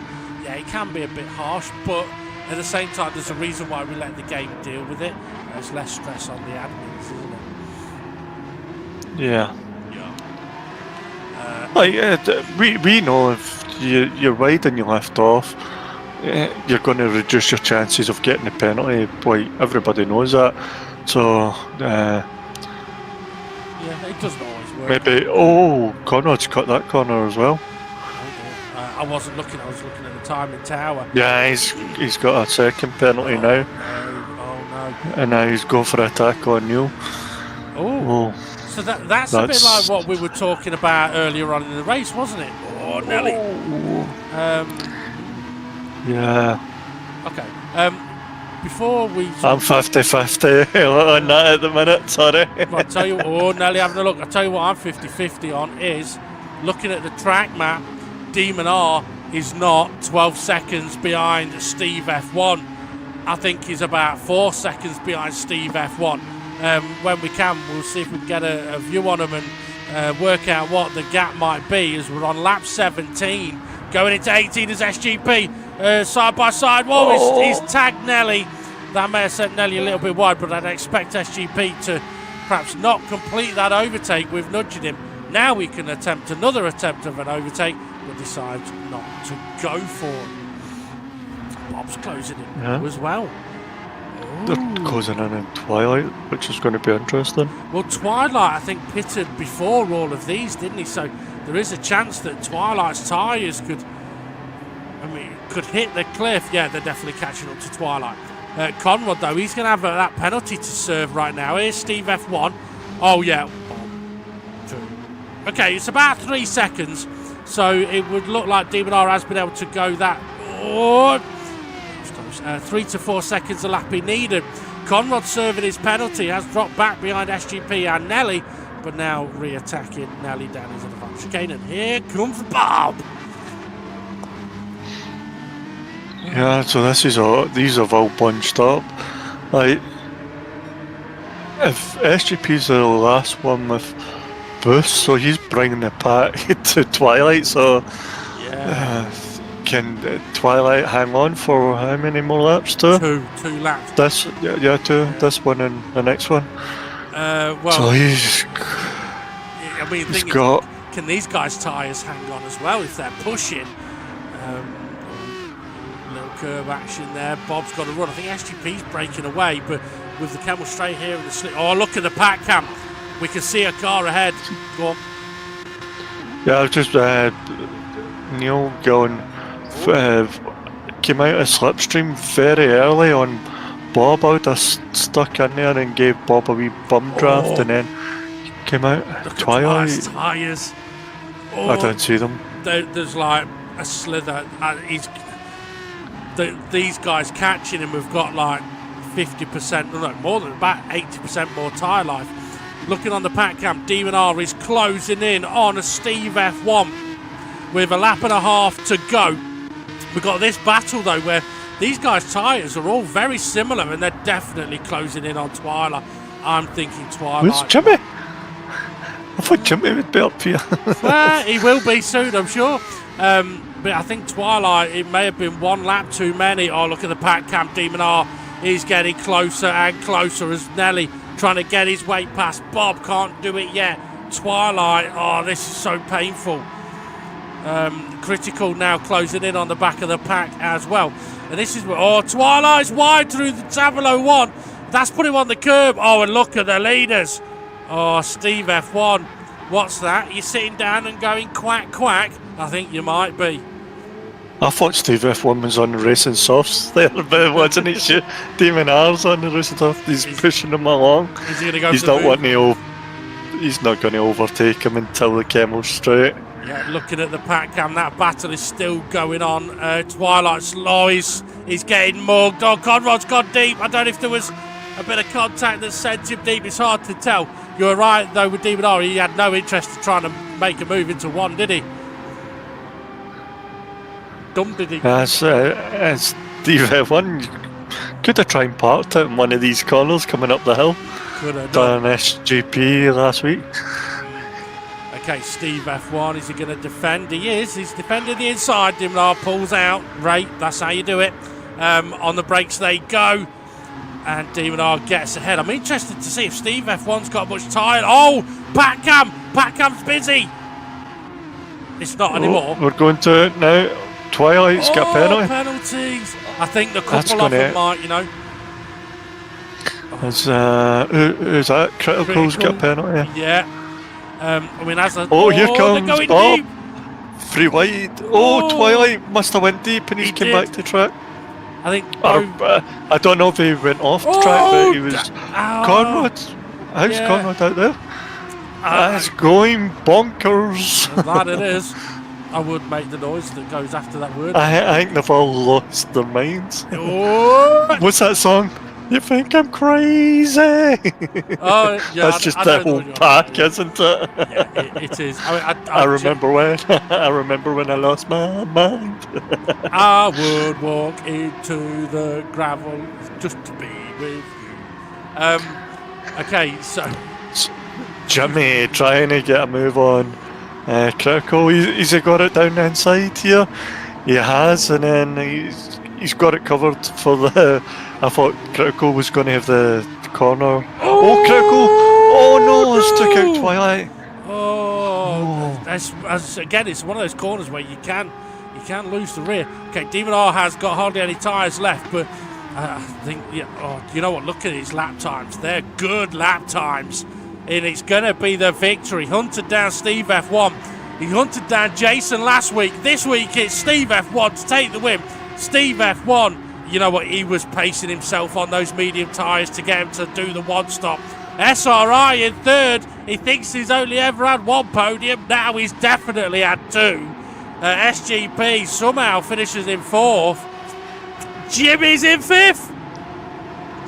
can be a bit harsh, but at the same time, there's a reason why we let the game deal with it. There's less stress on the admins, isn't it? Yeah. We know if you're wide and you lift off, you're going to reduce your chances of getting a penalty. Boy, everybody knows that. So, yeah, it doesn't always work. Maybe, Conrad's cut that corner as well. I wasn't looking, I was looking at the timing tower. Yeah, he's got a second penalty now. No. And now he's going for an attack on Neil. Oh. So that's a bit like what we were talking about earlier on in the race, wasn't it? Oh, Nelly. Yeah. Okay. Before we... I'm 50-50 on that at the minute, sorry. I'll tell you, Nelly having a look. I'll tell you what I'm 50-50 on is, looking at the track map, Demon R is not 12 seconds behind Steve F1. I think he's about 4 seconds behind Steve F1. When we can, we'll see if we can get a view on him and work out what the gap might be as we're on lap 17, going into 18 as SGP, side by side. Whoa, he's tagged Nelly. That may have sent Nelly a little bit wide, but I'd expect SGP to perhaps not complete that overtake with nudging him. Now we can attempt another attempt of an overtake, but decides not to go for it. Bob's closing in as well. They're closing in Twilight, which is going to be interesting. Well, Twilight, I think, pitted before all of these, didn't he? So there is a chance that Twilight's tyres could hit the cliff. Yeah, they're definitely catching up to Twilight. Conrad, though, he's going to have that penalty to serve right now. Here's Steve F1. Oh, yeah. 1, 2. Okay, it's about 3 seconds. So it would look like Demon R has been able to go that. 3 to 4 seconds a lap he needed. Conrad serving his penalty, has dropped back behind SGP and Nelly, but now re-attacking Nelly down his advanced chicane, and here comes Bob. Yeah, so these have all bunched up. Like, if SGP's the last one with boost, so he's bringing the pack to Twilight, so can Twilight hang on for how many more laps? Two laps. Two. This one and the next one. So can these guys' tyres hang on as well if they're pushing? Little curve action there. Bob's got to run. I think SGP's breaking away, but with the camel straight here and the slip. Oh, look at the pack cam. We can see a car ahead. Go on. Yeah, I was just Neil going. Came out of slipstream very early on Bob. I would have stuck in there and gave Bob a wee bum draft, and then came out Twilight. Tyres. I don't see them. There's like a slither. These guys catching him have got like 50%, no, more than about 80% more tyre life. Looking on the pack cam, Demon R is closing in on a Steve F1 with a lap and a half to go. We've got this battle though where these guys' tyres are all very similar and they're definitely closing in on Twilight. I'm thinking Twilight. Where's Jimmy? I thought Jimmy would be up here. Well, he will be soon, I'm sure. But I think Twilight, it may have been one lap too many. Oh, look at the pack cam. Demon R is getting closer and closer as Nelly trying to get his weight past. Bob can't do it yet. Twilight, oh, this is so painful. Critical now closing in on the back of the pack as well. And this is where, Twilight's wide through the Tableau 1. That's put him on the curb. Oh, and look at the leaders. Oh, Steve F1. What's that? You're sitting down and going quack, quack? I think you might be. I thought Steve F1 was on the racing softs there, but wasn't he? Damon R's on the racing softs. He's pushing him along. Is he gonna go He's not wanting to. He's not going to overtake him until the Kemel's straight. Yeah, looking at the pack cam, that battle is still going on. Twilight's low. He's getting mugged. Oh, Conrod's gone deep. I don't know if there was a bit of contact that sent him deep. It's hard to tell. You're right, though, with Demon R. He had no interest in trying to make a move into one, did he? Dumb, did he? As Steve F1 could have tried and parked it in one of these corners coming up the hill. Could have done an SGP last week. Okay, Steve F1, is he going to defend? He is. He's defending the inside. Demon R pulls out. Right, that's how you do it. On the brakes they go. And Demon R gets ahead. I'm interested to see if Steve F1's got much time. Oh, Patcam! Patcam's busy! It's not anymore. We're going to it now. Twilight's got penalty. Penalties! I think the couple of them might, you know. Who's that? Critical's got penalty. Yeah. I mean, as a... here comes they're going deep. Free wide. Twilight must have went deep and he's came back to track. I think... I don't know if he went off the track, but he was... Conrad. How's Conrad out there? That's going bonkers. That it is. I would make the noise that goes after that word. I think they've all lost their minds. Oh. What's that song? You think I'm crazy? Oh, yeah. That's just the whole pack, isn't it? Yeah, it is. I remember when. I remember when I lost my mind. I would walk into the gravel just to be with you. Okay, so Jimmy trying to get a move on. Critical. He's got it down the inside here. He has, and then he's got it covered for the. I thought Critical was going to have the corner. Oh, Critical! Oh no, it's took out Twilight. Again, it's one of those corners where you can lose the rear. Okay, Demon R has got hardly any tyres left, but I think you know what? Look at his lap times. They're good lap times, and it's going to be the victory. Hunted down Steve F1. He hunted down Jason last week. This week it's Steve F1 to take the win. Steve F1. You know what, he was pacing himself on those medium tyres to get him to do the one stop. SRI in third. He thinks he's only ever had one podium. Now he's definitely had two. SGP somehow finishes in fourth. Jimmy's in fifth.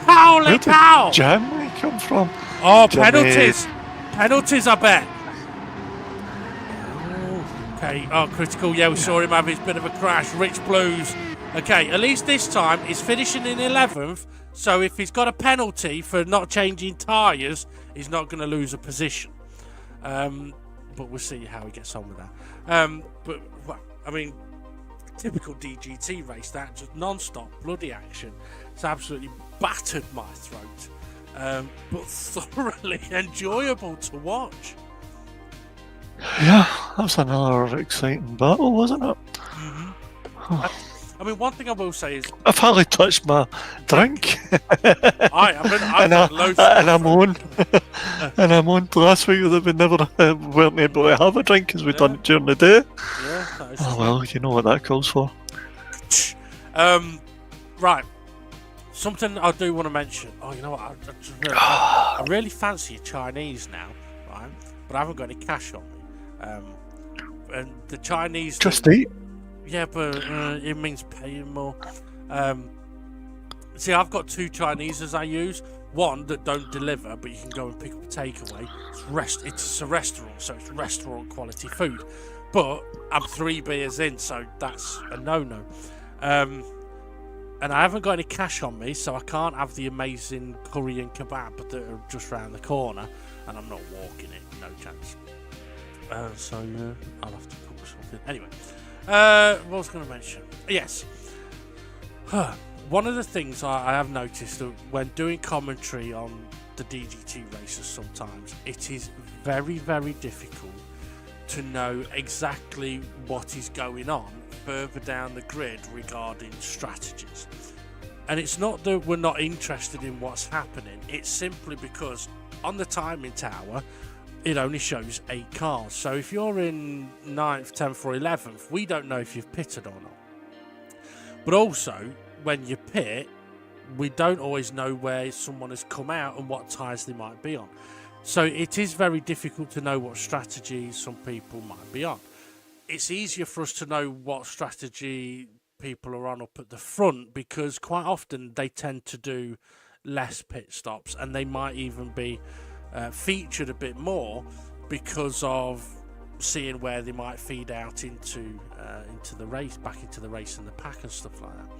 Holy cow. Where did Jimmy come from? Oh, penalties. Penalties, I bet. Okay, Critical. Yeah, we saw him have his bit of a crash. Rich Blues. Okay, at least this time he's finishing in 11th, so if he's got a penalty for not changing tyres, he's not going to lose a position. But we'll see how he gets on with that. Typical DGT race, that just non-stop bloody action. It's absolutely battered my throat, but thoroughly enjoyable to watch. Yeah, that was another exciting battle, wasn't it? Mm-hmm. One thing I will say is I've hardly touched my drink. And I'm on last week that we never weren't able to have a drink because we'd done it during the day. Yeah, oh well, you know what that calls for. Right. Something I do want to mention. Oh, you know what? I really fancy Chinese now, right? But I haven't got any cash on me. And the Chinese just eat. Yeah, but it means paying more. See, I've got two Chineses I use. One that don't deliver, but you can go and pick up a takeaway. It's a restaurant, so it's restaurant quality food. But I'm 3 beers in, so that's a no-no. And I haven't got any cash on me, so I can't have the amazing curry and kebab that are just round the corner. And I'm not walking it, no chance. So I'll have to cook something. Anyway. What was I going to mention? Yes. One of the things I have noticed that when doing commentary on the DGT races sometimes, it is very, very difficult to know exactly what is going on further down the grid regarding strategies. And it's not that we're not interested in what's happening, it's simply because on the timing tower it only shows 8 cars. So if you're in 9th, 10th or 11th, we don't know if you've pitted or not. But also, when you pit, we don't always know where someone has come out and what tyres they might be on. So it is very difficult to know what strategy some people might be on. It's easier for us to know what strategy people are on up at the front, because quite often they tend to do less pit stops, and they might even be featured a bit more because of seeing where they might feed out into the race, back into the race and the pack and stuff like that.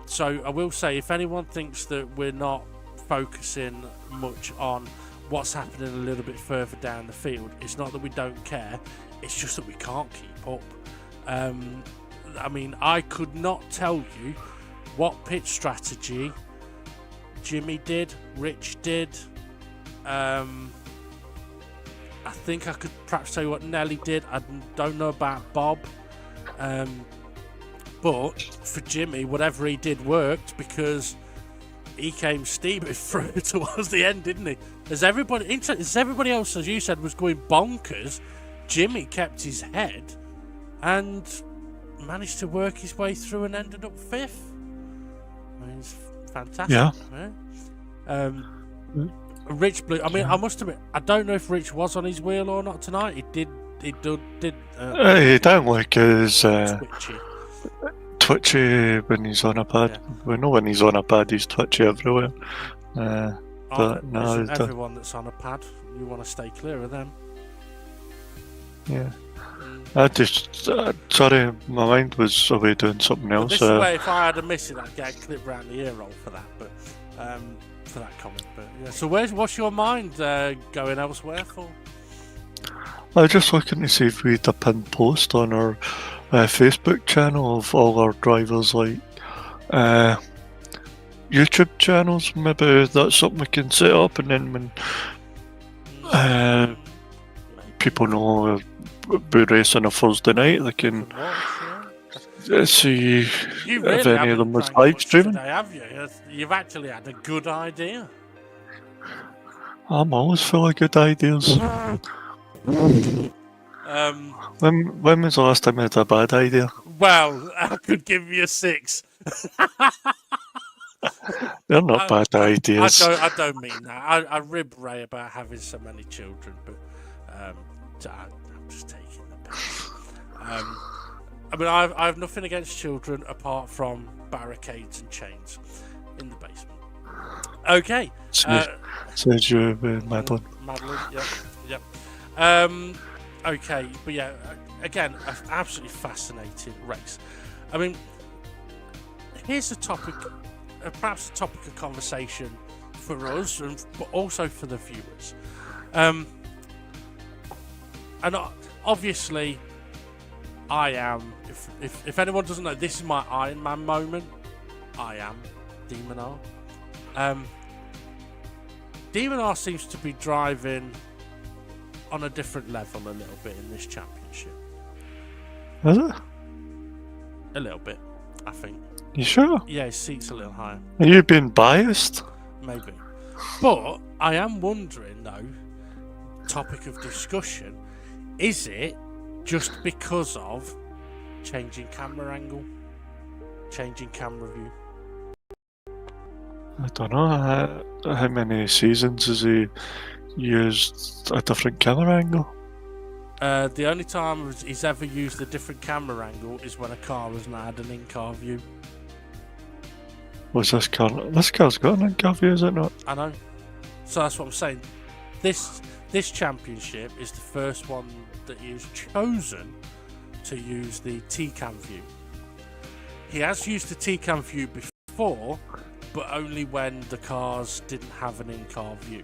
So I will say, if anyone thinks that we're not focusing much on what's happening a little bit further down the field, it's not that we don't care, it's just that we can't keep up. I mean, I could not tell you what pit strategy Jimmy did, Rich did. I think I could perhaps tell you what Nelly did. I don't know about Bob. But for Jimmy, whatever he did worked, because he came steaming through towards the end, didn't he? As everybody else, as you said, was going bonkers, Jimmy kept his head and managed to work his way through and ended up 5th. I mean, it's fantastic. Yeah. Rich blew. I mean, I must admit, I don't know if Rich was on his wheel or not tonight. He did. He don't like his twitchy. Twitchy when he's on a pad. Yeah. We know when he's on a pad, he's twitchy everywhere. But no, everyone that's on a pad, you want to stay clear of them. Yeah. I just sorry, my mind was away doing something else. This is where if I had a miss it, I'd get a clip round the ear roll for that. But for that comment. But yeah. So what's your mind going elsewhere for? I was just looking to see if we had a pinned post on our Facebook channel of all our drivers, like YouTube channels. Maybe that's something we can set up, and then when people know we're racing a Thursday night, they can see if any of them was live streaming. Today, have you? You've actually had a good idea. I'm always full of good ideas. When was the last time I had a bad idea? Well, I could give you a 6. They're not bad ideas. I don't mean that. I rib Ray about having so many children, but I'm just taking the piss. I mean, I have nothing against children apart from barricades and chains in the basement. Okay. Says you, Madeline. Madeline, yep. Okay, but yeah, again, an absolutely fascinating race. I mean, here's a topic, perhaps a topic of conversation for us, but also for the viewers. And obviously, I am, if anyone doesn't know, this is my Iron Man moment. I am Demon R. Demon R seems to be driving on a different level a little bit in this championship. Is it? A little bit, I think. You sure? Yeah, his seat's a little higher. Are you being biased? Maybe. But I am wondering, though, topic of discussion, is it just because of changing camera angle, changing camera view? I don't know. How many seasons has he used a different camera angle? The only time he's ever used a different camera angle is when a car has not had an in-car view. Was this car? This car's got an in-car view, is it not? I know. So that's what I'm saying. This championship is the first one that he's chosen to use the T-cam view. He has used the T-cam view before, but only when the cars didn't have an in-car view.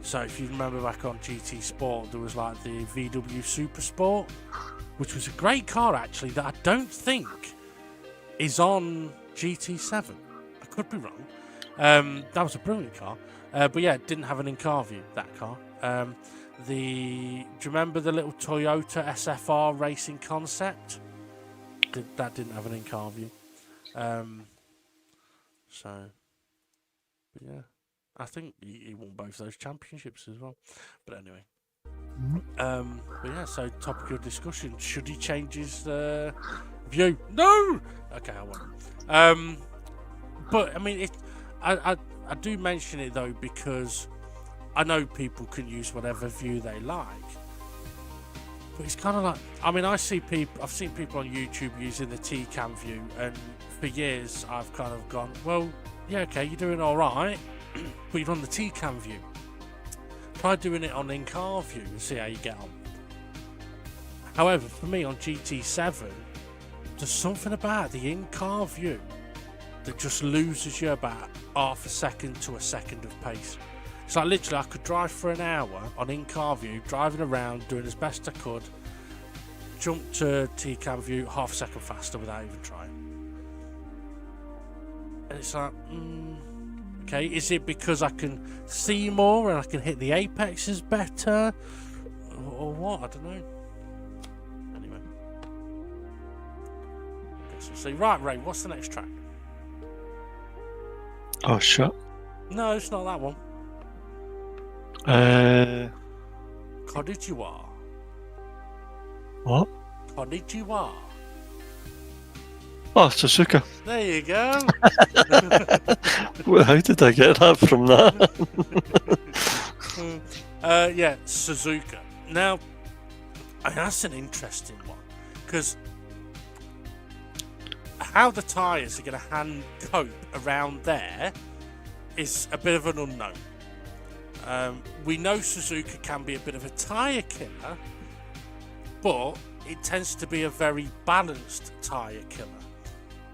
So if you remember back on GT Sport, there was like the VW Super Sport, which was a great car actually that I don't think is on GT7. I could be wrong. That was a brilliant car. But yeah, it didn't have an in-car view, that car. Do you remember the little Toyota SFR racing concept? That didn't have an in-car view. But yeah, I think he won both those championships as well. But anyway, but yeah, so topic of discussion: should he change his view? No. Okay, I won't. But I mean, I do mention it though because I know people can use whatever view they like. But it's kind of like, I mean, I've seen people on YouTube using the T-cam view, and for years I've kind of gone, well, yeah, okay, you're doing all right, but you're on the T-cam view. Try doing it on in-car view and see how you get on. However, for me on GT7, there's something about the in-car view that just loses you about half a second to a second of pace. It's like literally I could drive for an hour on in-car view, driving around, doing as best I could, jump to T-cam view half a second faster without even trying. And it's like, okay, is it because I can see more and I can hit the apexes better? Or what? I don't know. Anyway. I guess we'll see. Right, Ray, what's the next track? Oh, shit. No, it's not that one. Konnichiwa. What? Konnichiwa. Oh, Suzuka. There you go. Well, how did I get that from that? Yeah, Suzuka. Now, that's an interesting one because how the tyres are going to hand cope around there is a bit of an unknown. We know Suzuka can be a bit of a tyre killer, but it tends to be a very balanced tyre killer.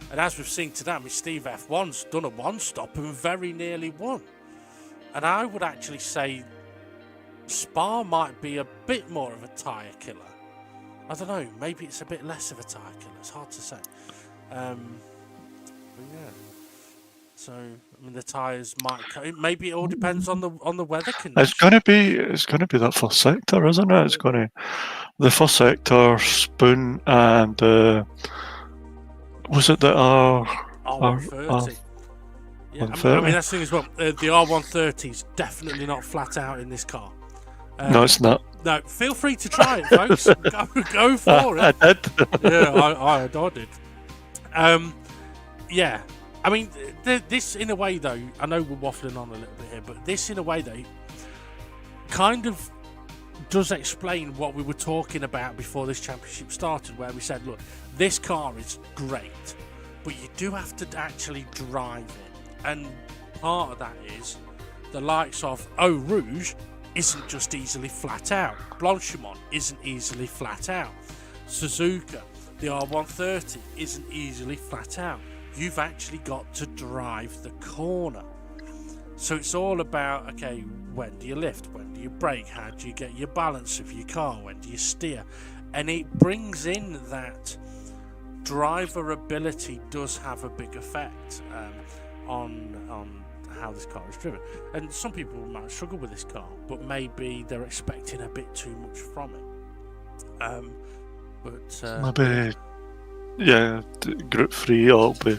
And as we've seen today, I mean, Steve F1's done a one-stop and very nearly won. And I would actually say Spa might be a bit more of a tyre killer. I don't know, maybe it's a bit less of a tyre killer. It's hard to say. But yeah. So, I mean, the tyres might. Maybe it all depends on the weather conditions. It's gonna be that first sector, isn't it? It's gonna the first sector, Spoon, and was it the R130? Yeah, I mean that's the thing as well. The R130 is definitely not flat out in this car. No, it's not. No, feel free to try it, folks. go for it. I did. Yeah, I did. Yeah. I mean, this in a way though, I know we're waffling on a little bit here, but this in a way though, kind of does explain what we were talking about before this championship started, where we said, look, this car is great, but you do have to actually drive it. And part of that is the likes of Eau Rouge isn't just easily flat out. Blanchimont isn't easily flat out. Suzuka, the R130 isn't easily flat out. You've actually got to drive the corner. So it's all about, okay, when do you lift? When do you brake? How do you get your balance of your car? When do you steer? And it brings in that driver ability does have a big effect on how this car is driven. And some people might struggle with this car, but maybe they're expecting a bit too much from it. Maybe, yeah, Group 3 will be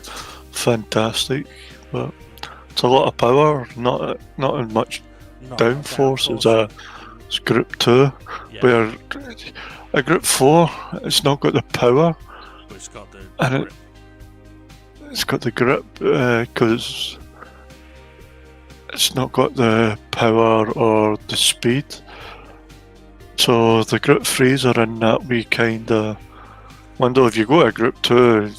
fantastic, but it's a lot of power, not in much downforce. It's Group 2, yeah. Where a Group 4, it's not got the power, but it's got the and grip. It's got the grip because it's not got the power or the speed. So the Group 3s are in that wee kind of window. If you go to Group 2,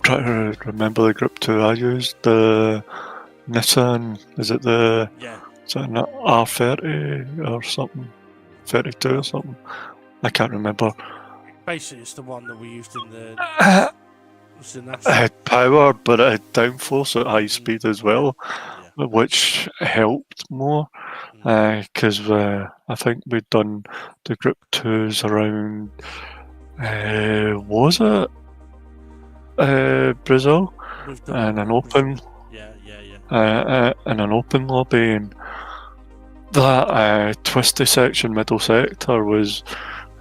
try to remember the Group 2 I used, the Nissan, is it an R30 or something? 32 or something? I can't remember. Basically, it's the one that we used in the... It had power, but it had downforce at high speed as well, which helped more. Because I think we'd done the Group 2s around, was it Brazil? And an open, in an open lobby, and that twisty section, middle sector, was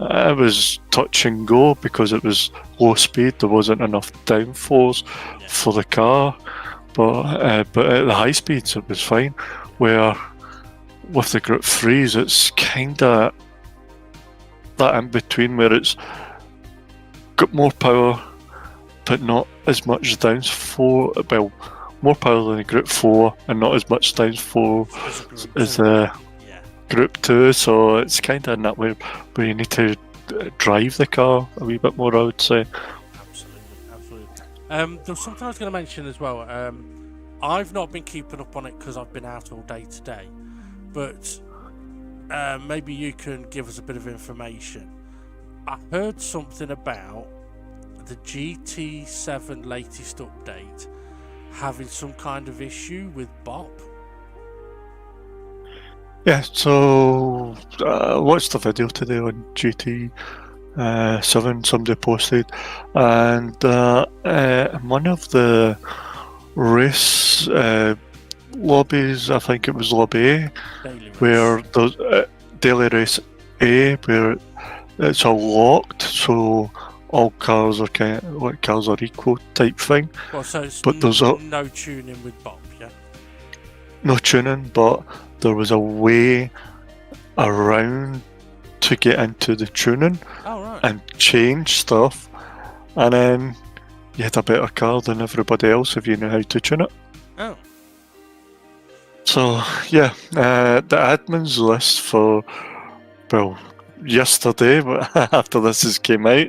it was touch and go because it was low speed. There wasn't enough downforce for the car, but at the high speeds it was fine. Where with the Group 3s, it's kind of that in between where it's got more power, but not as much downforce. Well, more power than the Group 4 and not as much downforce as the Group 2. So it's kind of in that way where you need to drive the car a wee bit more, I would say. Absolutely. There's something I was going to mention as well. I've not been keeping up on it because I've been out all day today, but maybe you can give us a bit of information. I heard something about the GT7 latest update having some kind of issue with BOP. Yeah, so I watched the video today on GT7 somebody posted, and one of the race lobbies, I think it was Lobby A, where there's Daily Race A, where it's all locked, so all cars are cars are equal type thing. Well, so it's but there's no tuning with BOP, yeah? No tuning, but there was a way around to get into the tuning and change stuff, and then you had a better car than everybody else if you knew how to tune it. Oh. So yeah, the admins list for, well, yesterday, but after this has came out,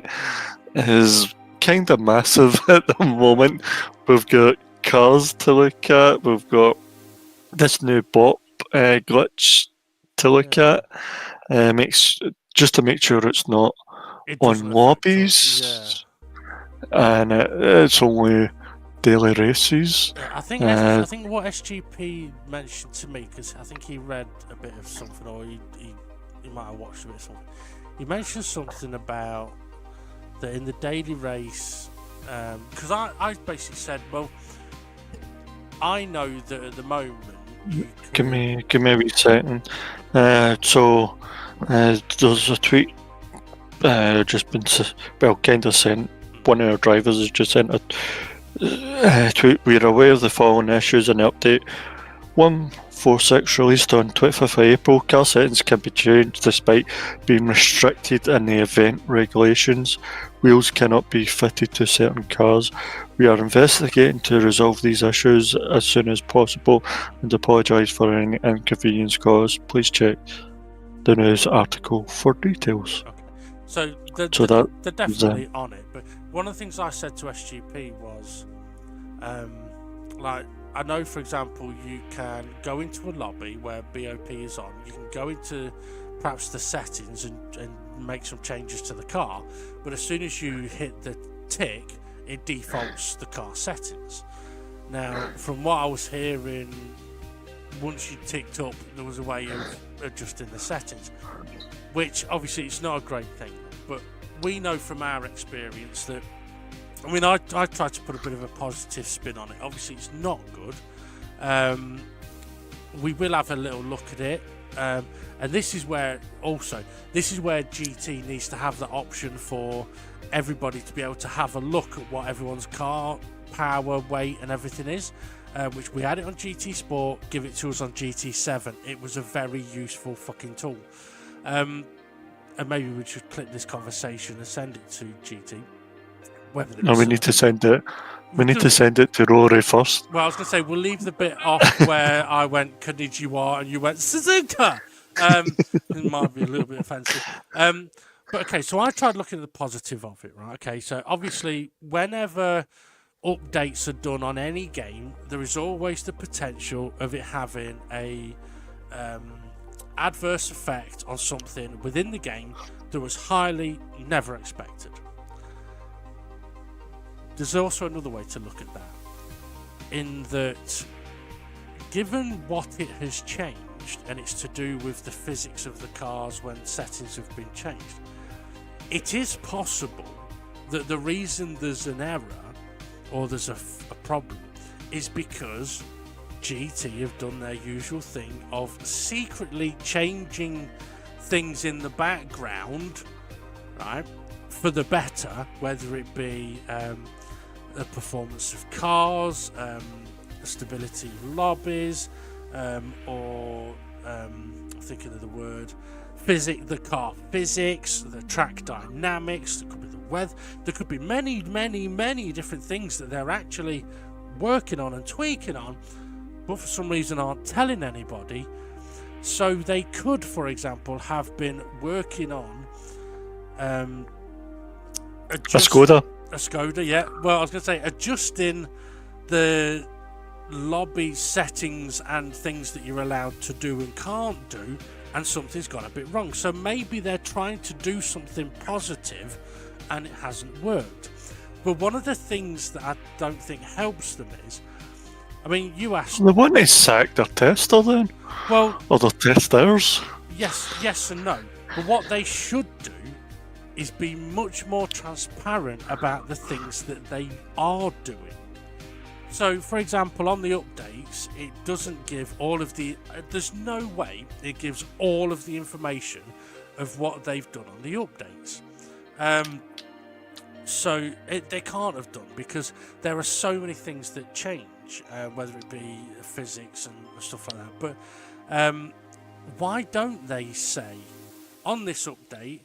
is kind of massive at the moment. We've got cars to look at, we've got this new BOP glitch to look at, just to make sure it's not on lobbies, and it's only daily races. I think what SGP mentioned to me, because I think he read a bit of something, or he might have watched a bit of something. He mentioned something about that in the daily race, because I basically said, well, I know that at the moment. Give me a wee second. So there's a tweet just been kind of sent. One of our drivers has just sent a tweet. We're aware of the following issues in the update. 146 released on 25th of April. Car settings can be changed despite being restricted in the event regulations. Wheels cannot be fitted to certain cars. We are investigating to resolve these issues as soon as possible and apologise for any inconvenience caused. Please check the news article for details. Okay. So they're definitely on it. But one of the things I said to SGP was, I know, for example, you can go into a lobby where BOP is on. You can go into perhaps the settings and make some changes to the car, but as soon as you hit the tick, it defaults the car settings. Now, from what I was hearing, once you ticked up, there was a way of adjusting the settings, which obviously it's not a great thing, but we know from our experience that, I mean, I tried to put a bit of a positive spin on it. Obviously, it's not good. We will have a little look at it. And this is where GT needs to have the option for everybody to be able to have a look at what everyone's car, power, weight, and everything is. Which we had it on GT Sport, give it to us on GT7. It was a very useful fucking tool. And maybe we should clip this conversation and send it to GT. No, we need to send it. We need to send it to Rory first. Well, I was going to say, we'll leave the bit off where I went Konnichiwa and you went Suzuka. It might be a little bit offensive. But okay, so I tried looking at the positive of it, right? Okay, so obviously, whenever updates are done on any game, there is always the potential of it having a adverse effect on something within the game that was highly never expected. There's also another way to look at that, in that given what it has changed, and it's to do with the physics of the cars when settings have been changed, it is possible that the reason there's an error or there's a problem is because GT have done their usual thing of secretly changing things in the background, right, for the better, whether it be the performance of cars, the stability of lobbies, or I'm thinking of the word the car physics, the track dynamics. There could be the weather. There could be many different things that they're actually working on and tweaking on, but for some reason aren't telling anybody. So they could, for example, have been working on a Skoda. A Skoda, yeah. Well, I was going to say adjusting the lobby settings and things that you're allowed to do and can't do, and something's gone a bit wrong. So maybe they're trying to do something positive and it hasn't worked. But one of the things that I don't think helps them is, I mean, you asked... They want to sack their tester then? Well... Or their testers? Yes and no. But what they should do is be much more transparent about the things that they are doing. So, for example, on the updates, it doesn't give all of the... there's no way it gives all of the information of what they've done on the updates. So, they can't have done, because there are so many things that change, whether it be physics and stuff like that. But why don't they say, on this update,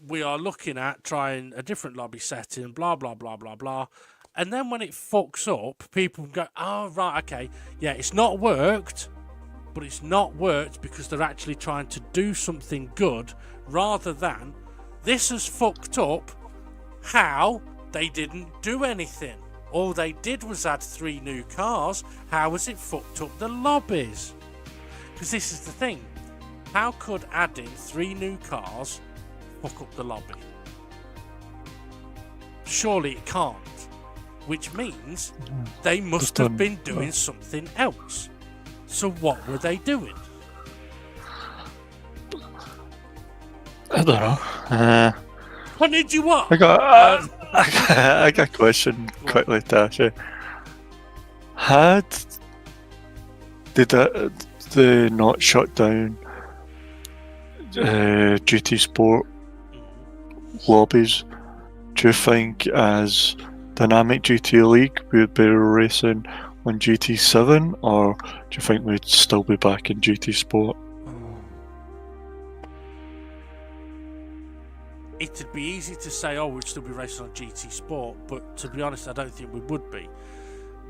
we are looking at trying a different lobby setting, blah, blah, blah, blah, blah. And then when it fucks up, people go, oh, right, okay, yeah, it's not worked, but it's not worked because they're actually trying to do something good, rather than, this has fucked up, how they didn't do anything. All they did was add 3 new cars. How has it fucked up the lobbies? Because this is the thing. How could adding 3 new cars fuck up the lobby? Surely it can't. Which means they must have been doing something else. So what were they doing? I don't know. What did you want? I got a question quickly to ask you. Did they not shut down GT Sport lobbies? Do you think as Dynamic GT League we would be racing on GT7, or do you think we'd still be back in GT Sport? It'd be easy to say, oh, we'd still be racing on GT Sport, but to be honest, I don't think we would be,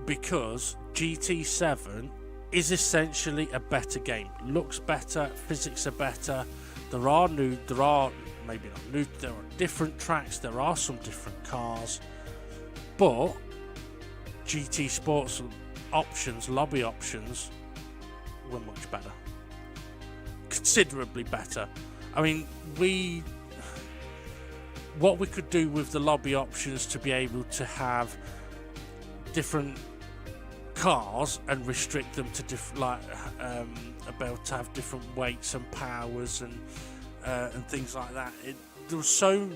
because GT7 is essentially a better game. Looks better, physics are better. There are different tracks, there are some different cars, but GT Sports options, lobby options, were much better. Considerably better. I mean, what we could do with the lobby options to be able to have different cars and restrict them to different, about to have different weights and powers and things like that. There were so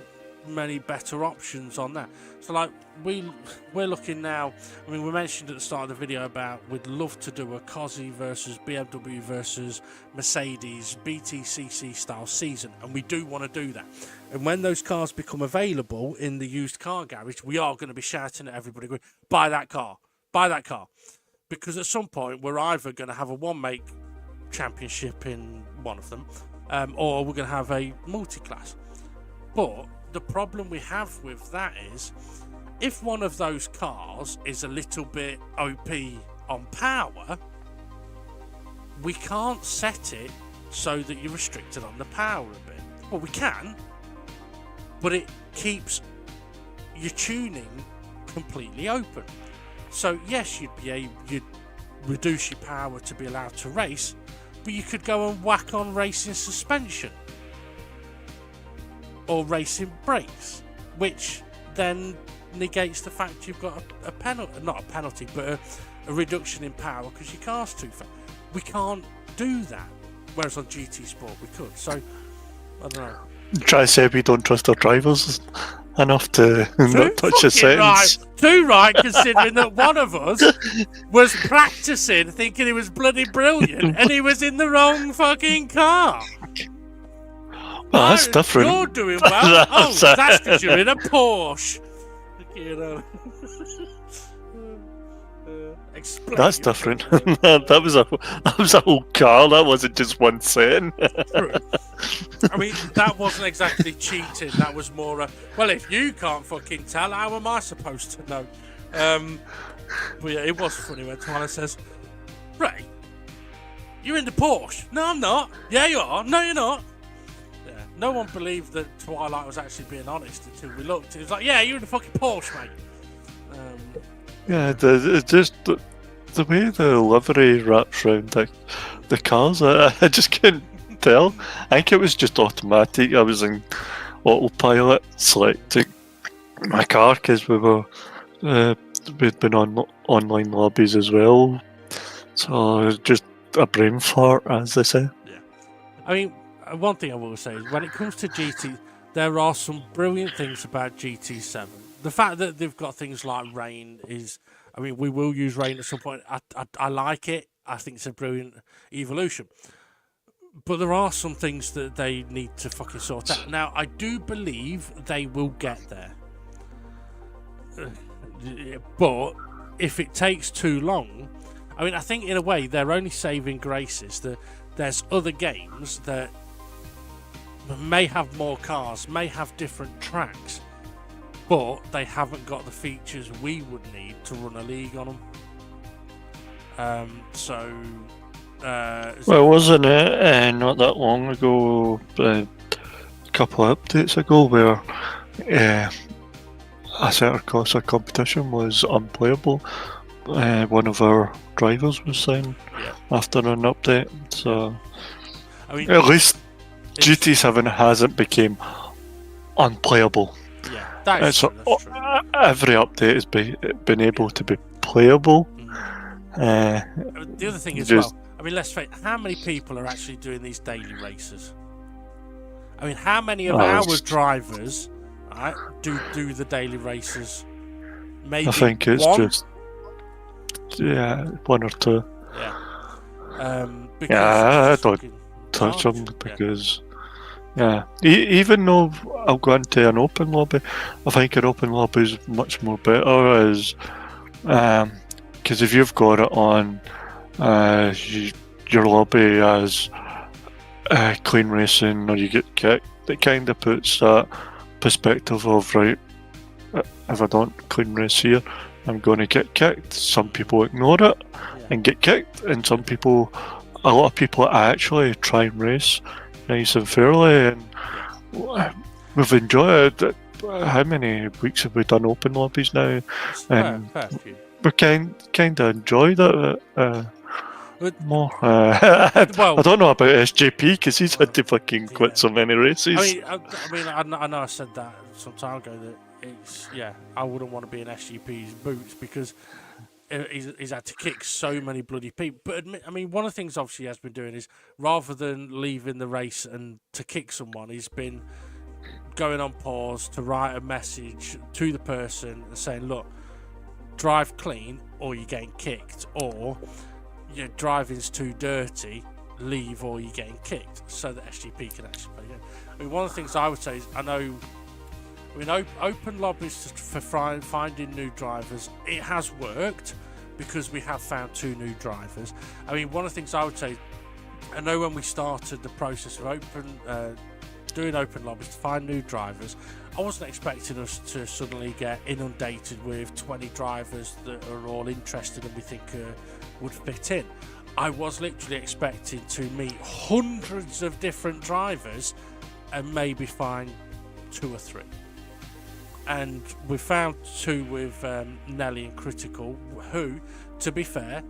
many better options on that. So like we're looking now. I mean, we mentioned at the start of the video about we'd love to do a Cosy versus BMW versus Mercedes BTCC style season, and we do want to do that. And when those cars become available in the used car garage, we are going to be shouting at everybody, going, buy that car, because at some point we're either going to have a one-make championship in one of them, or we're going to have a multi-class. But the problem we have with that is, if one of those cars is a little bit OP on power, we can't set it so that you're restricted on the power a bit. Well, we can, but it keeps your tuning completely open. So yes, you'd reduce your power to be allowed to race, but you could go and whack on racing suspension or racing brakes, which then negates the fact you've got a penalty, not a penalty, but a reduction in power because your car's too fast. We can't do that, whereas on GT Sport we could. So I don't know. Try to say we don't trust our drivers enough to not touch the settings. Too right, considering that one of us was practicing, thinking he was bloody brilliant, and he was in the wrong fucking car. Well, that's different. You're doing well. That's because you're in a Porsche. You know. Explain. That's different. that was a whole car. That wasn't just one setting. True. I mean, that wasn't exactly cheating. That was more well, if you can't fucking tell, how am I supposed to know? But yeah, it was funny when Twilight says, Ray, you're in the Porsche. No, I'm not. Yeah, you are. No, you're not. Yeah. No one believed that Twilight was actually being honest until we looked. It was like, yeah, you're in the fucking Porsche, mate. Yeah, it's just the way the livery wraps around the cars. I just couldn't tell. I think it was just automatic. I was in autopilot selecting my car because we'd been on online lobbies as well. So just a brain fart, as they say. Yeah. I mean, one thing I will say is when it comes to GT, there are some brilliant things about GT7. The fact that they've got things like rain is, I mean, we will use rain at some point. I like it. I think it's a brilliant evolution. But there are some things that they need to fucking sort out. Now, I do believe they will get there. But if it takes too long, I mean, I think in a way they're only saving graces. There's other games that may have more cars, may have different tracks, but they haven't got the features we would need to run a league on them. Well, wasn't it not that long ago, a couple of updates ago, where a certain course of competition was unplayable? One of our drivers was signed after an update, so I mean, at least GT7 hasn't become unplayable. Yeah, that is true. Every update has been able to be playable. The other thing as well, I mean, let's face it, how many people are actually doing these daily races? I mean, how many of our drivers do the daily races? Maybe I think it's one? just one or two. Yeah. I don't touch them because even though I'll go into an open lobby, I think an open lobby is much more better, because if you've got it on your lobby as clean racing or you get kicked, it kind of puts that perspective of, right, if I don't clean race here, I'm going to get kicked. Some people ignore it and get kicked, and a lot of people actually try and race nice and fairly, and we've enjoyed it. How many weeks have we done open lobbies now? And we kind of enjoyed it more. I don't know about SJP because he's had to fucking quit so many races. I know I said that some time ago that I wouldn't want to be in SGP's boots because he's had to kick so many bloody people. But I mean, one of the things obviously he has been doing is rather than leaving the race and to kick someone, he's been going on pause to write a message to the person and saying, look, drive clean or you're getting kicked, or your driving's too dirty, leave or you're getting kicked, so that SGP can actually play again. I mean, one of the things I would say is, open lobbies for finding new drivers, it has worked because we have found 2 new drivers. I mean, one of the things I would say, I know when we started the process of doing open lobbies to find new drivers, I wasn't expecting us to suddenly get inundated with 20 drivers that are all interested and we think would fit in. I was literally expecting to meet hundreds of different drivers and maybe find 2 or 3. And we found 2 with Nelly and Critical, who, to be fair,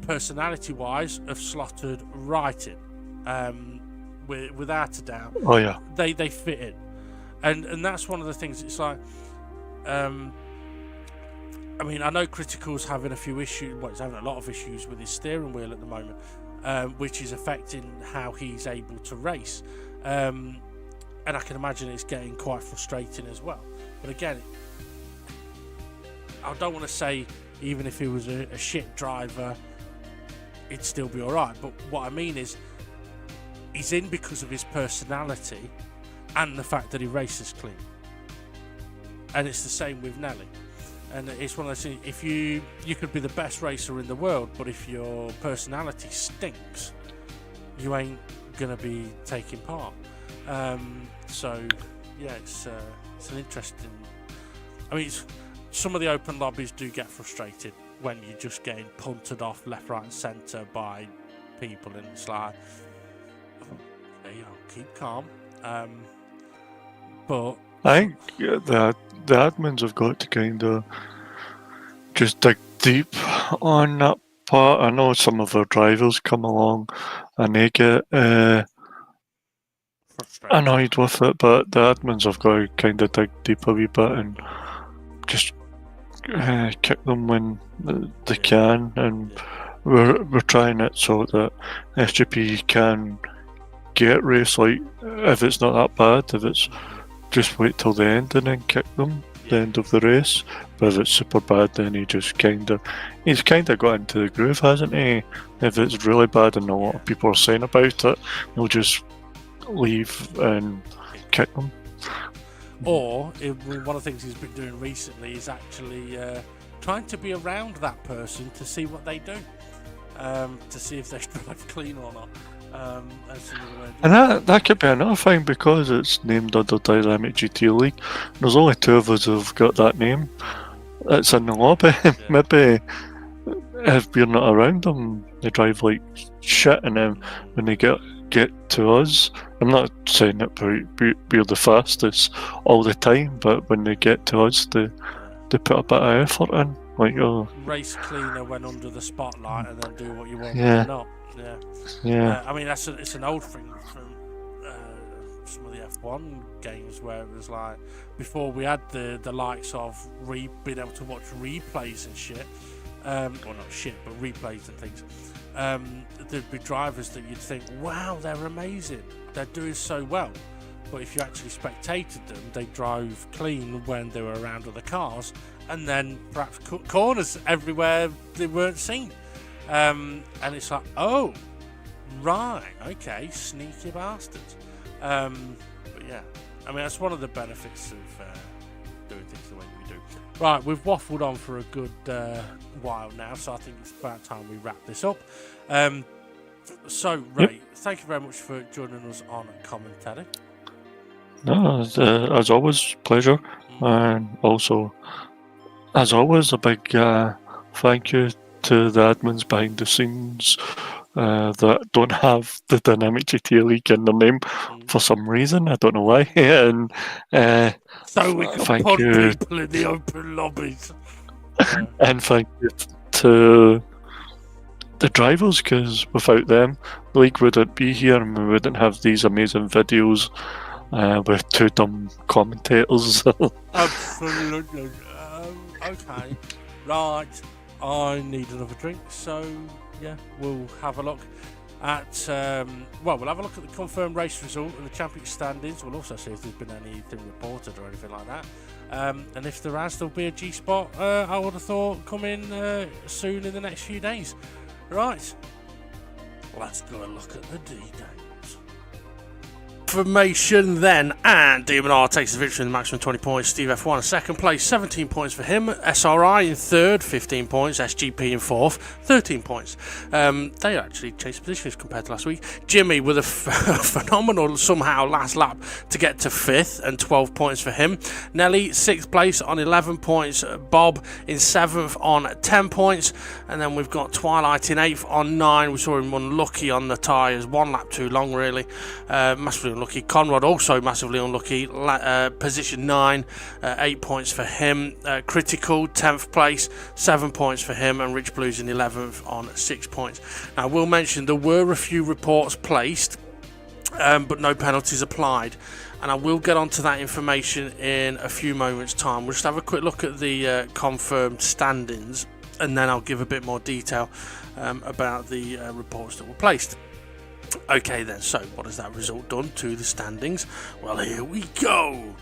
personality-wise, have slotted right in, without a doubt. Oh yeah, they fit in, and that's one of the things. It's like, I mean, I know Critical's having a few issues. Well, he's having a lot of issues with his steering wheel at the moment, which is affecting how he's able to race. And I can imagine it's getting quite frustrating as well. But again, I don't want to say even if he was a shit driver, he'd still be alright. But what I mean is, he's in because of his personality and the fact that he races clean. And it's the same with Nelly. And it's one of those things, if you could be the best racer in the world, but if your personality stinks, you ain't going to be taking part. So, yeah, it's an interesting... I mean, some of the open lobbies do get frustrated when you're just getting punted off left, right and centre by people, and it's like, keep calm. But I think the admins have got to kind of just dig deep on that part. I know some of our drivers come along and they get annoyed with it, but the admins have got to kind of dig deep a wee bit and just kick them when they can. And we're trying it so that SGP can get race, like if it's not that bad, if it's just wait till the end and then kick them the end of the race. But if it's super bad, then he's kind of got into the groove, hasn't he? If it's really bad and a lot of people are saying about it, he'll just leave and kick them. Or one of the things he's been doing recently is actually trying to be around that person to see what they do, to see if they drive clean or not. And that could be another thing, because it's named under Dynamic GT League. There's only 2 of us who've got that name. It's in the lobby. Yeah. Maybe if we're not around them, they drive like shit, and then when they get to us, I'm not saying that we're the fastest all the time, but when they get to us, they put a bit of effort in. Like, race cleaner when under the spotlight, and then do what you want yeah. or not. Yeah. Yeah. I mean, it's an old thing from some of the F1 games, where it was like, before we had the likes of being able to watch replays and shit, well, not shit, but replays and things, there'd be drivers that you'd think, wow, they're amazing, they're doing so well. But if you actually spectated them, they drove clean when they were around other cars, and then perhaps cut corners everywhere they weren't seen. And it's like, oh, right, okay, sneaky bastards. But yeah, I mean, that's one of the benefits of doing things the way we do. Right, we've waffled on for a good while now, so I think it's about time we wrap this up. So, Ray, Thank you very much for joining us on commentary. No, as always, pleasure. And also, as always, a big thank you to the admins behind the scenes that don't have the Dynamic GT League in their name for some reason. I don't know why. And so we can put people in the open lobbies. And thank you to the drivers, because without them, the league wouldn't be here, and we wouldn't have these amazing videos with 2 dumb commentators. Absolutely. Okay. Right. I need another drink, so yeah, we'll have a look at we'll have a look at the confirmed race result and the championship standings. We'll also see if there's been anything reported or anything like that, and if there has, there'll be a G-spot, I would have thought, coming soon in the next few days. Right, let's go and look at the D-Day. Information then, and DBR9 takes the victory in the maximum 20 points. Steve F1 in second place, 17 points for him. SRI in third, 15 points. SGP in fourth, 13 points. They actually changed positions compared to last week. Jimmy with a phenomenal somehow last lap to get to fifth, and 12 points for him. Nelly sixth place on 11 points. Bob in seventh on 10 points, and then we've got Twilight in eighth on 9. We saw him unlucky on the tyres, 1 lap too long really. Massively unlucky. Conrad also massively unlucky, position 9, 8 points for him. Critical 10th place, 7 points for him, and Rich Blues in 11th on 6 points. Now, I will mention there were a few reports placed, but no penalties applied, and I will get onto that information in a few moments time. We'll just have a quick look at the confirmed standings, and then I'll give a bit more detail about the reports that were placed. Okay then, so what has that result done to the standings? Well, here we go.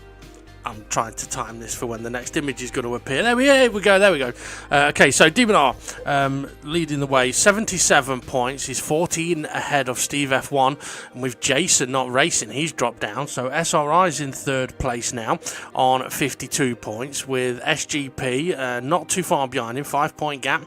I'm trying to time this for when the next image is going to appear. There we go. Okay, so DBR leading the way, 77 points. He's 14 ahead of Steve F1, and with Jason not racing, he's dropped down. So SRI's in third place now on 52 points, with SGP not too far behind him, 5-point gap,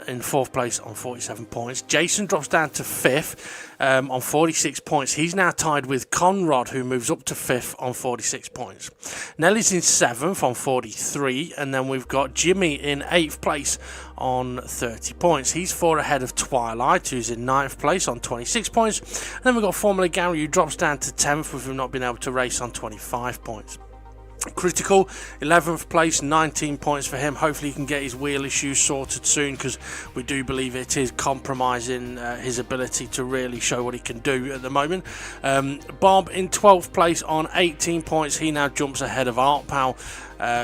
in fourth place on 47 points. Jason drops down to fifth. On 46 points. He's now tied with Conrad, who moves up to 5th on 46 points. Nelly's in 7th on 43, and then we've got Jimmy in 8th place on 30 points. He's 4 ahead of Twilight, who's in 9th place on 26 points. And then we've got Formula Gary, who drops down to 10th with him not being able to race on 25 points. Critical, 11th place, 19 points for him. Hopefully he can get his wheel issues sorted soon, because we do believe it is compromising his ability to really show what he can do at the moment. Bob in 12th place on 18 points. He now jumps ahead of Art Pal,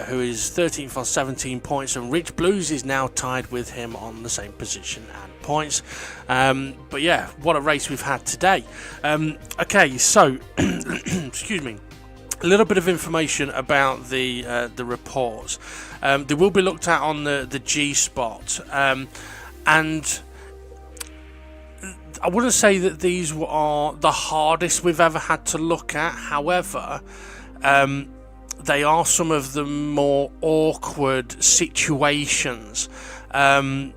who is 13th on 17 points, and Rich Blues is now tied with him on the same position and points. But yeah, what a race we've had today. Okay, so excuse me. A little bit of information about the reports. They will be looked at on the G-Spot, and I wouldn't say that these are the hardest we've ever had to look at. However, they are some of the more awkward situations.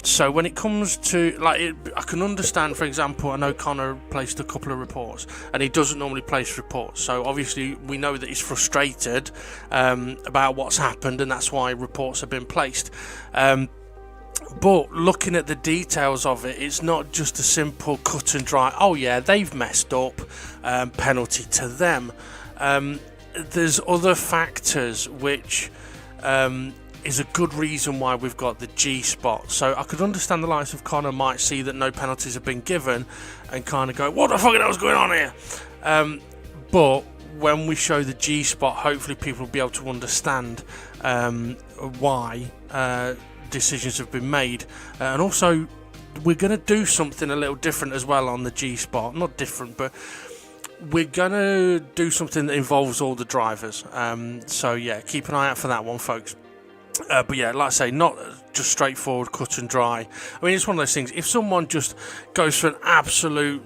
So when it comes to, I can understand, for example, I know Connor placed a couple of reports, and he doesn't normally place reports, so obviously we know that he's frustrated about what's happened, and that's why reports have been placed. But looking at the details of it, it's not just a simple cut and dry, oh yeah, they've messed up, penalty to them. There's other factors which is a good reason why we've got the G-Spot. So I could understand the likes of Connor might see that no penalties have been given and kind of go, what the fuck is going on here? But when we show the G-Spot, hopefully people will be able to understand why decisions have been made. And also, we're going to do something a little different as well on the G-Spot. Not different, but we're going to do something that involves all the drivers. So yeah, keep an eye out for that one, folks. But yeah, like I say, not just straightforward cut and dry. I mean, it's one of those things, if someone just goes for an absolute,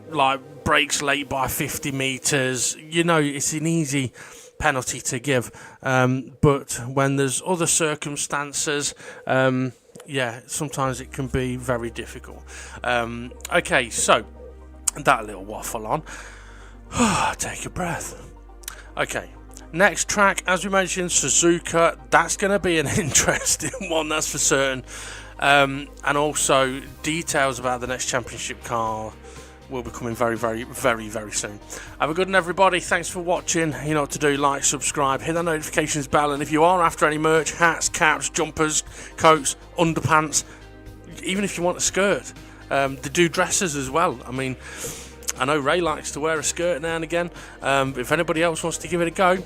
breaks late by 50 metres, it's an easy penalty to give. But when there's other circumstances, sometimes it can be very difficult. Okay, so that little waffle on. Take a breath. Okay. Next track, as we mentioned, Suzuka. That's going to be an interesting one, that's for certain. And also, details about the next championship car will be coming very, very, very, very soon. Have a good one, everybody. Thanks for watching. You know what to do. Like, subscribe, hit that notifications bell. And if you are after any merch, hats, caps, jumpers, coats, underpants, even if you want a skirt, they do dresses as well. I mean, I know Ray likes to wear a skirt now and again. But if anybody else wants to give it a go,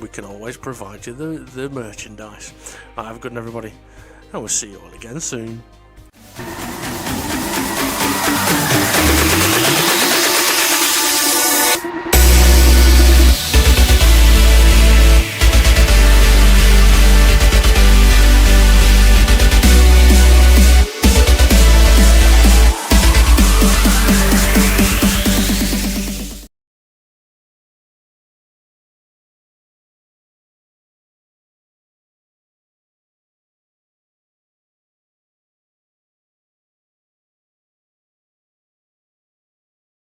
we can always provide you the merchandise. Right, have a good one, everybody, and we'll see you all again soon.